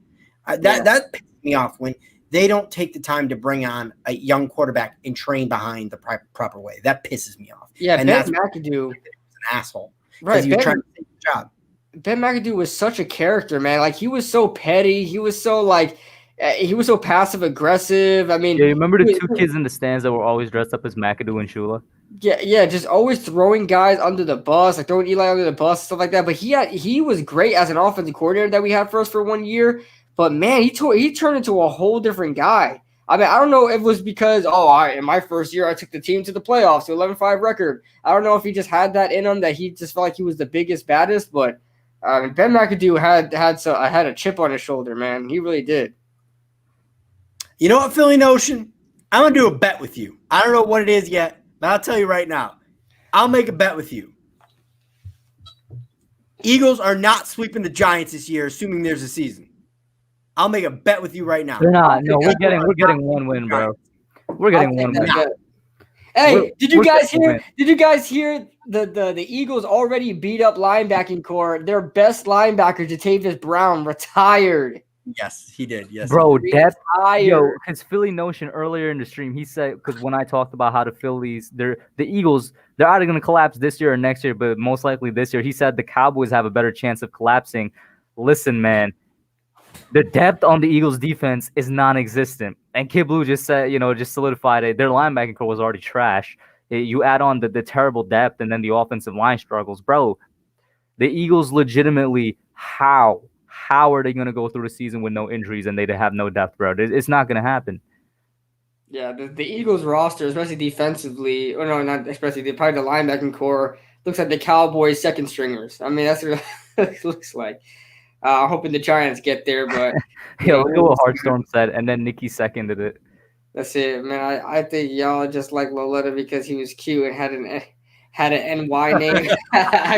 That pisses me off when they don't take the time to bring on a young quarterback and train behind the proper way. That pisses me off. Yeah, and Ben McAdoo was an asshole. Right, you're trying to take the job. Ben McAdoo was such a character, man. Like, he was so petty. He was so passive aggressive. I mean, you remember the 2 kids in the stands that were always dressed up as McAdoo and Shula? Yeah, just always throwing guys under the bus, like throwing Eli under the bus, stuff like that. But he was great as an offensive coordinator that we had for us for 1 year. But man, he turned into a whole different guy. I mean, I don't know if it was because, in my first year, I took the team to the playoffs, to 11-5 record. I don't know if he just had that in him, that he just felt like he was the biggest, baddest. But Ben McAdoo had a chip on his shoulder, man. He really did. You know what, Philly Notion? I'm going to do a bet with you. I don't know what it is yet, but I'll tell you right now. I'll make a bet with you. Eagles are not sweeping the Giants this year, assuming there's a season. I'll make a bet with you right now. They're not. No, we're getting 1 win, bro. We're getting 1 win. Hey, did you guys hear the Eagles already beat up linebacking core? Their best linebacker, Jatavius Brown, retired. Yes, he did. Yes, bro, depth. His Philly Notion earlier in the stream, he said, because when I talked about how the Eagles, they're either going to collapse this year or next year, but most likely this year. He said the Cowboys have a better chance of collapsing. Listen, man. The depth on the Eagles' defense is non-existent. And KidBlue just said, just solidified it. Their linebacking core was already trash. You add on the terrible depth and then the offensive line struggles. Bro, the Eagles legitimately, how are they going to go through the season with no injuries and they have no depth, bro? It's not going to happen. Yeah, the Eagles roster, especially defensively, or no, not especially, probably the linebacking core, looks like the Cowboys' second stringers. I mean, that's what it looks like. Hoping the Giants get there, but look at what Heartstorm said, and then Nikki seconded it. That's it, man. I think y'all just like Lauletta because he was cute and had an NY name.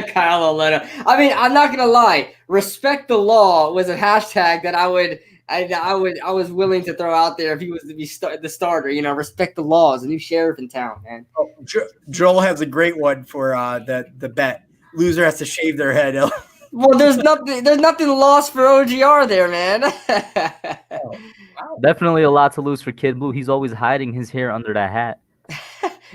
Kyle Lauletta. I mean, I'm not gonna lie. Respect the law was a hashtag that I was willing to throw out there if he was to be the starter. Respect the law is a new sheriff in town, man. Oh, Joel has a great one for the bet. Loser has to shave their head. Well, there's nothing lost for OGR there, man. Definitely a lot to lose for KidBlue. He's always hiding his hair under that hat.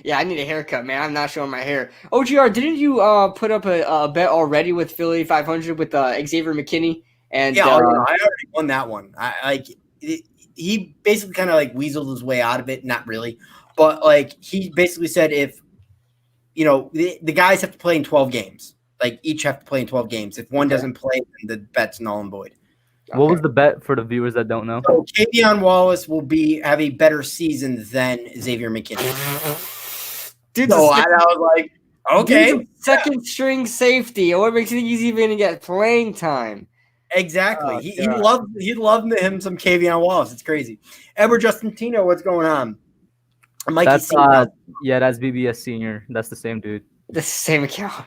Yeah, I need a haircut, man. I'm not showing my hair. OGR, didn't you put up a bet already with Philly 500 with Xavier McKinney? And I already won that one. He basically kind of weaseled his way out of it. Not really, but he basically said if the guys have to play in 12 games. like each have to play in 12 games. If one doesn't play, then the bet's null and void. What was the bet for the viewers that don't know? So Kavion Wallace will have a better season than Xavier McKinney. Dude, So I was like, okay, second string safety. What makes you think he's even going to get playing time? Exactly. He loved him some Kavion Wallace. It's crazy. Edward Justintino, what's going on? Mikey That's C. that's BBS Senior. That's the same dude. The same account.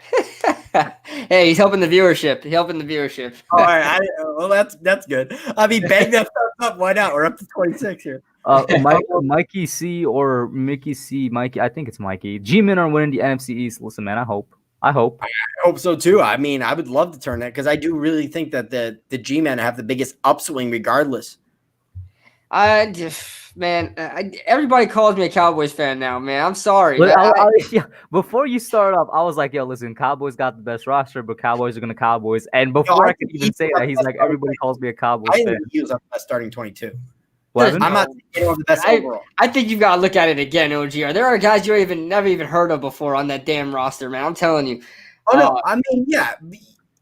Hey, he's helping the viewership. All right. Well, that's good. I mean, bang that stuff up. Why not? We're up to 26 here. Mikey C or Mickey C. Mikey, I think it's Mikey. G-Men are winning the NFC East. Listen, man, I hope. I hope so too. I mean, I would love to turn that because I do really think that the G-Men have the biggest upswing regardless. Everybody calls me a Cowboys fan now, man. I'm sorry. Before you start off, I was like, yo, listen, Cowboys got the best roster, but Cowboys are going to Cowboys. And before I could even say that, he's like, everybody calls me a Cowboys fan. He was up starting 22. I'm not saying the best overall. I think you've got to look at it again, OGR. There are guys you never even heard of before on that damn roster, man. I'm telling you. Oh, no. I mean, yeah.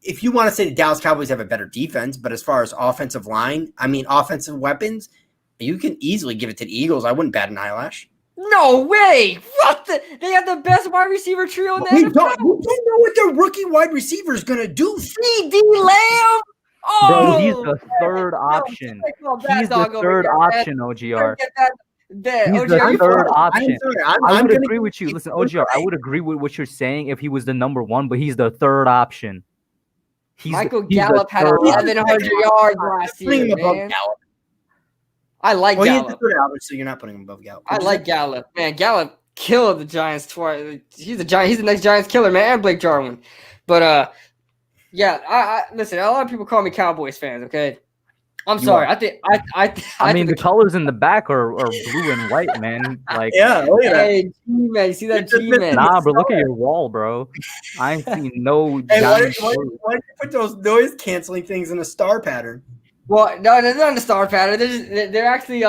If you want to say the Dallas Cowboys have a better defense, but as far as offensive line, I mean, offensive weapons, you can easily give it to the Eagles. I wouldn't bat an eyelash. No way! They have the best wide receiver trio in the NFL. You don't know what their rookie wide receiver is going to do. CD Lamb? Oh, bro, he's the third option. He's the third option, OGR. He's the third option. I would agree with you. Listen, OGR, I would agree with what you're saying if he was the number one, but he's the third option. Michael Gallup had 1,100 yards last year, man. I like Gallup. He's the third option, so you're not putting him above Gallup. I like Gallup. Man, Gallup killed the Giants twice. He's the next Giants killer, man, and Blake Jarwin. But, yeah, I listen, a lot of people call me Cowboys fans, okay? I'm sorry. I mean, the colors in the back are blue and white, man. Like, yeah, look at that. Hey, G-Man, you see that G-Man? Nah, bro, look at your wall, bro. I ain't seen no. Hey, why did you put those noise canceling things in a star pattern? Well, no, they're not in the star pattern. They're actually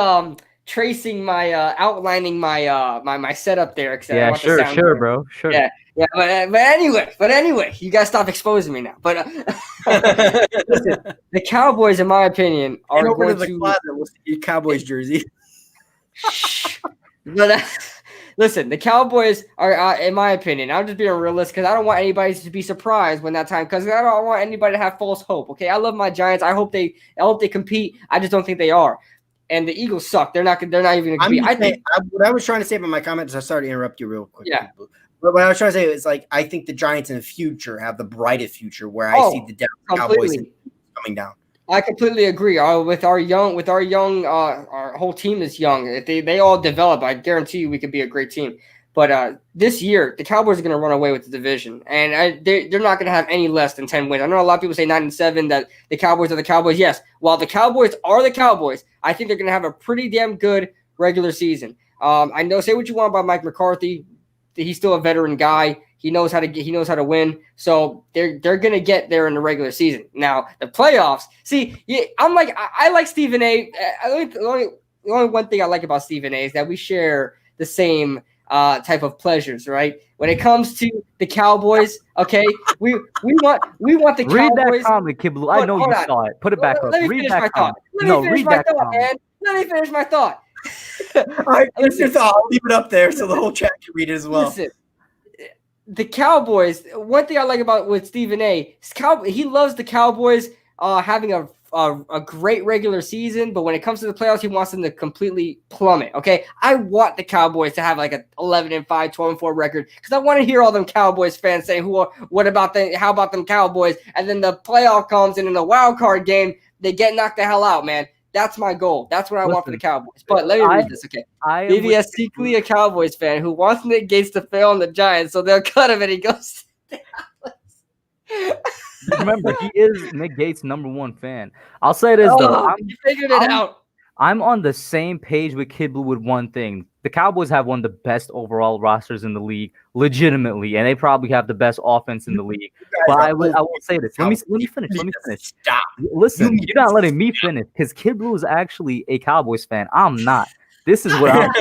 tracing my outlining my my setup there. Yeah, sure, bro, sure. Yeah, but anyway, you guys stop exposing me now. But listen, the Cowboys, in my opinion, are going to the closet with your Cowboys jersey. But listen, the Cowboys are, in my opinion, I'm just being realist because I don't want anybody to be surprised when that time. Because I don't want anybody to have false hope. Okay, I love my Giants. I hope they compete. I just don't think they are. And the Eagles suck. They're not even going to compete. What I was trying to say about my comments, I started to interrupt you real quick. Yeah. But what I was trying to say is, like, I think the Giants in the future have the brightest future where I see the Cowboys coming down. I completely agree. With our whole team is young. If they all develop, I guarantee you we could be a great team. But this year, the Cowboys are going to run away with the division, and they're not going to have any less than 10 wins. I know a lot of people say 9-7 that the Cowboys are the Cowboys. Yes, while the Cowboys are the Cowboys, I think they're going to have a pretty damn good regular season. I know, say what you want about Mike McCarthy. He's still a veteran guy. He knows how to win. So they're gonna get there in the regular season. Now the playoffs. See, I like Stephen A. The only one thing I like about Stephen A. is that we share the same type of pleasures, right? When it comes to the Cowboys, okay, we want the Cowboys. Read that comment, KidBlue. I know you saw it. Put it back up. Read that comment. Let me finish my thought, man. Let me finish my thought. All right, I'll leave it up there so the whole chat can read it as well. Listen, the Cowboys. One thing I like with Stephen A. He loves the Cowboys having a great regular season, but when it comes to the playoffs, he wants them to completely plummet. Okay, I want the Cowboys to have like a 11-5, 12-4 record because I want to hear all them Cowboys fans saying, how about them Cowboys? And then the playoff comes, and in the wild card game, they get knocked the hell out, man. That's my goal. That's what I want for the Cowboys. But let me read this, okay? BVS secretly a Cowboys fan who wants Nick Gates to fail on the Giants, so they'll cut him and he goes to Dallas. Remember, he is Nick Gates' #1 fan. I'll say this, though. You figured it out. I'm on the same page with KidBlue with one thing. The Cowboys have one of the best overall rosters in the league, legitimately, and they probably have the best offense in the league. But I will say this. Let me finish. Stop. Listen, you're not letting me finish because KidBlue is actually a Cowboys fan. I'm not. This is what I'm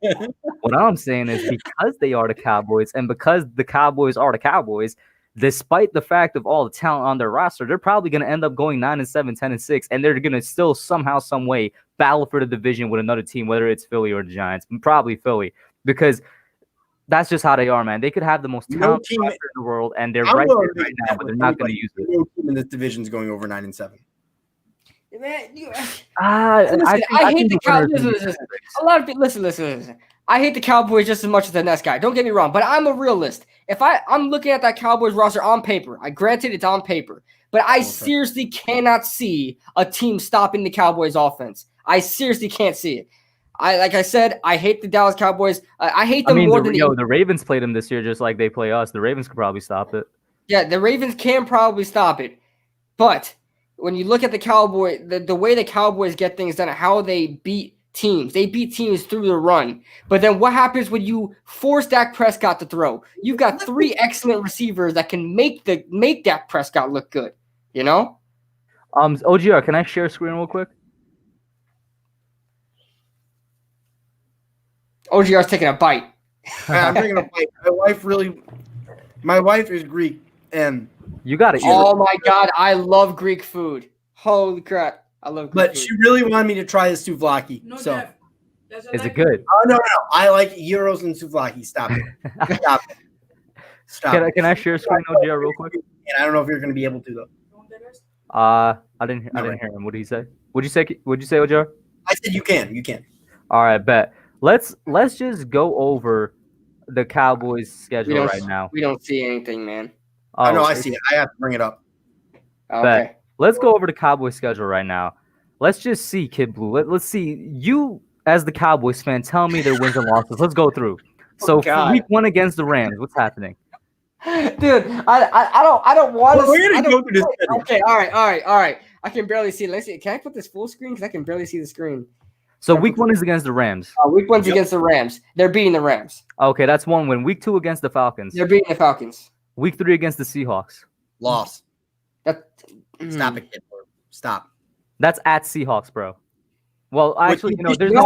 saying. What I'm saying is because they are the Cowboys and because the Cowboys are the Cowboys, despite the fact of all the talent on their roster, they're probably going to end up going 9-7, 10-6, and they're going to still somehow, some way battle for the division with another team, whether it's Philly or the Giants, probably Philly, because that's just how they are, man. They could have the most talented roster in the world, and they're right there right now, but they're not going to use it. No team in this division is going over 9-7. Man, I hate the Cowboys. A lot of people listen. I hate the Cowboys just as much as the next guy. Don't get me wrong, but I'm a realist. If I'm looking at that Cowboys roster on paper, granted it's on paper, but I seriously cannot see a team stopping the Cowboys offense. I seriously can't see it. Like I said, I hate the Dallas Cowboys. I hate them more than the Ravens played them this year just like they play us. The Ravens could probably stop it. Yeah, the Ravens can probably stop it, but when you look at the Cowboys, the way the Cowboys get things done, how they beat teams through the run. But then what happens when you force Dak Prescott to throw? You've got 3 excellent receivers that can make Dak Prescott look good. You know? OGR, can I share screen real quick? OGR's taking a bite. I'm taking a bite. My wife is Greek, and you got it. Oh my God, I love Greek food. Holy crap, I love Greek food. She really wanted me to try the souvlaki. Is it good? Oh no, I like gyros and souvlaki. Stop it. Stop it. Can I share screen OGR real quick? And I don't know if you're going to be able to though. I didn't hear him. What did he say? What'd you say, OGR? I said you can. All right, bet. Let's just go over the Cowboys schedule right now. We don't see anything, man. Oh, no, I see it. I have to bring it up. Okay. Bet. Let's go over the Cowboys schedule right now. Let's just see, KidBlue. Let's see. You, as the Cowboys fan, tell me their wins and losses. Let's go through. So for week 1 against the Rams, what's happening? Dude, I don't want to. We're gonna go through this. Okay, all right. I can barely see. Let's see. Can I put this full screen? Because I can barely see the screen. So week 1 is against the Rams. Week 1's against the Rams. They're beating the Rams. Okay, that's 1 win. Week 2 against the Falcons. They're beating the Falcons. Week 3 against the Seahawks. Loss. Stop it, kid. Stop. That's at Seahawks, bro. Well, actually, there's you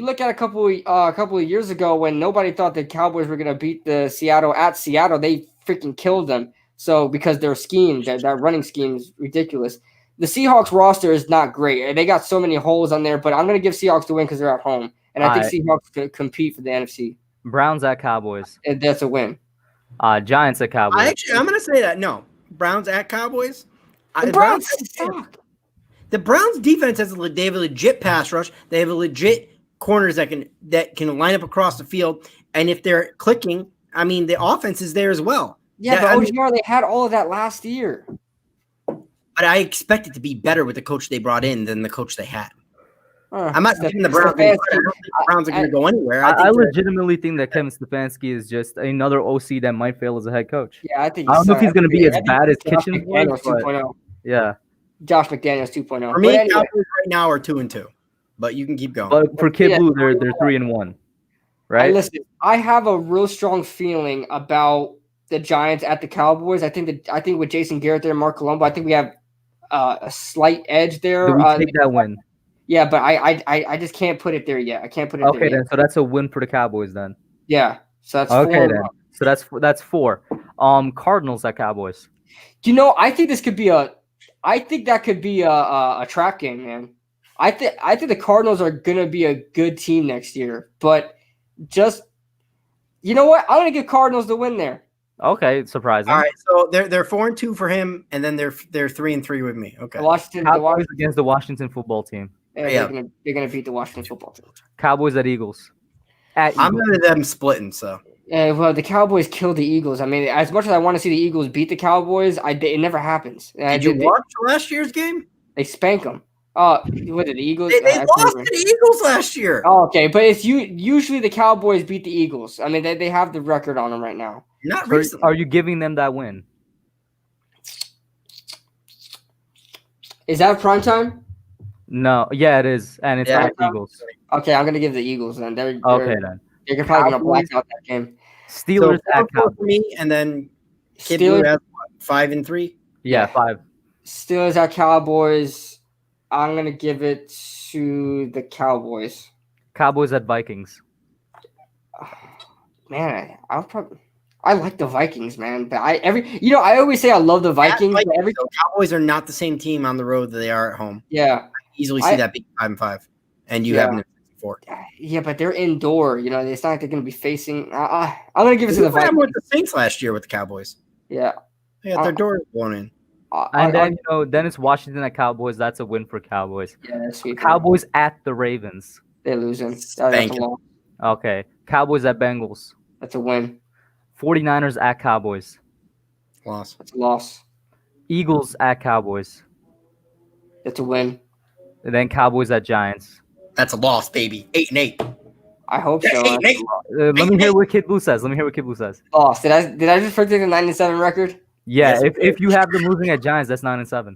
look at a couple of years ago when nobody thought the Cowboys were gonna beat the Seattle at Seattle. They freaking killed them. So because their scheme, that running scheme is ridiculous. The Seahawks roster is not great. They got so many holes on there, but I'm going to give Seahawks the win because they're at home. And I think Seahawks can compete for the NFC. Browns at Cowboys. And that's a win. Giants at Cowboys. I'm going to say that. No. Browns at Cowboys. The Browns suck. The Browns defense they have a legit pass rush. They have a legit corners that can line up across the field. And if they're clicking, the offense is there as well. Yeah, but OGR, they had all of that last year. But I expect it to be better with the coach they brought in than the coach they had. I'm not saying the Browns. I don't think the Browns are going to go anywhere. I legitimately think that Kevin Stefanski is just another OC that might fail as a head coach. Yeah, I think. I don't know if he's going to be as bad as Kitchens was, but yeah. Josh McDaniels 2.0. For me, Cowboys right now are 2-2, but you can keep going. But for KidBlue, they're 3-1, right? Listen, I have a real strong feeling about the Giants at the Cowboys. I think with Jason Garrett there, Mark Colombo, I think we have a slight edge there. Do we take that win? Yeah, but I just can't put it there yet. I can't put it there. Okay, then. So that's a win for the Cowboys then. Yeah. So that's okay 4. Then. So that's 4. Cardinals at Cowboys. I think this could be that could be a trap game, man. I think the Cardinals are gonna be a good team next year, but just you know what? I'm gonna give Cardinals the win there. Okay, surprising. All right, so they're 4-2 for him, and then they're 3-3 with me. Okay. Cowboys against the Washington football team. Yeah. They're gonna beat the Washington football team. Cowboys at Eagles. I'm going to them splitting. So. Well, the Cowboys killed the Eagles. As much as I want to see the Eagles beat the Cowboys, it never happens. Did you watch last year's game? They spank them. What did the Eagles? They lost to the Eagles last year. Oh, okay, but it's usually the Cowboys beat the Eagles. They have the record on them right now. Not recently. Are you giving them that win? Is that prime time? No. Yeah, it is, and it's at Eagles. Okay, I'm gonna give the Eagles then. They're probably gonna black out that game. Steelers at Cowboys for me, and then KidBlue has 5-3. Yeah, 5. Steelers at Cowboys. I'm gonna give it to the Cowboys. Cowboys at Vikings. Man, I'll I like the Vikings, man. But I always say I love the Vikings. The Cowboys are not the same team on the road that they are at home. Yeah, easily see that being 5-5, and you have them 4. Yeah, but they're indoor. You know, it's not like they're going to be facing. I'm going to give it to the Vikings. With the Saints last year with the Cowboys. Yeah, they got their doors blown in. And then then it's Washington at Cowboys. That's a win for Cowboys. Yeah, that's sweet. Cowboys at the Ravens. They're losing. That's a loss. Okay. Cowboys at Bengals. That's a win. 49ers at Cowboys. Loss. That's a loss. Eagles at Cowboys. That's a win. And then Cowboys at Giants. That's a loss, baby. 8-8. I hope so. 8-8. Let me hear what KidBlue says. Loss. Did I just predict a 9-7 record? Yeah, if you have them losing at Giants, that's 9-7.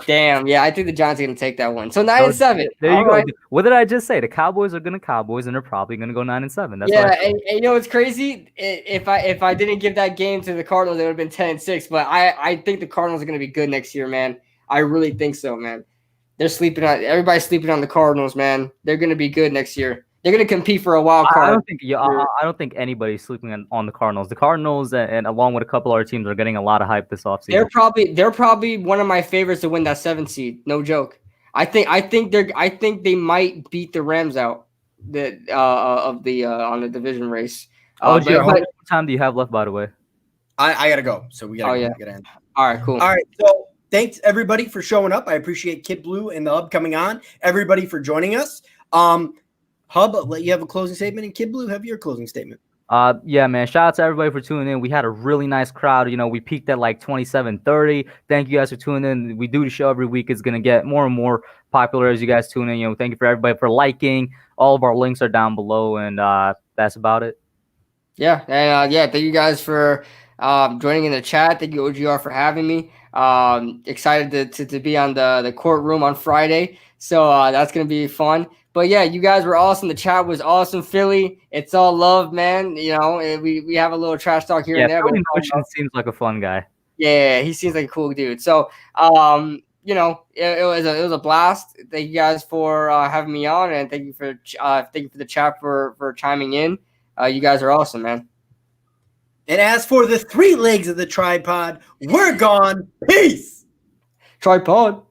Damn, yeah, I think the Giants are gonna take that one. So 9-7. There you go. Right. What did I just say? The Cowboys are gonna Cowboys, and they're probably gonna go 9-7. That's and you know what's crazy? If I didn't give that game to the Cardinals, it would have been 10-6. But I think the Cardinals are gonna be good next year, man. I really think so, man. Everybody's sleeping on the Cardinals, man. They're gonna be good next year. They're going to compete for a wild card. I don't think anybody's sleeping on the Cardinals. The Cardinals and along with a couple other teams are getting a lot of hype this offseason. They're probably one of my favorites to win that 7th seed. No joke. I think they might beat the Rams out on the division race. How much time do you have left, by the way? I gotta go, so we gotta end. All right, cool. All right, so thanks everybody for showing up. I appreciate KidBlue and the Hub coming on. Everybody for joining us. Hub, let you have a closing statement, and KidBlue, have your closing statement. Yeah, man. Shout out to everybody for tuning in. We had a really nice crowd. You know, we peaked at like 27-30. Thank you guys for tuning in. We do the show every week. It's gonna get more and more popular as you guys tune in. You know, thank you for everybody for liking. All of our links are down below, and that's about it. Yeah, and thank you guys for joining in the chat. Thank you, OGR, for having me. Excited to be on the courtroom on Friday. So that's gonna be fun. But yeah, you guys were awesome. The chat was awesome. Philly, it's all love, man. You know, we have a little trash talk here and there. Philly Motion seems like a fun guy. Yeah, he seems like a cool dude. So, you know, it was a blast. Thank you guys for having me on, and thank you for the chat for chiming in. You guys are awesome, man. And as for the 3 legs of the tripod, we're gone. Peace. Tripod.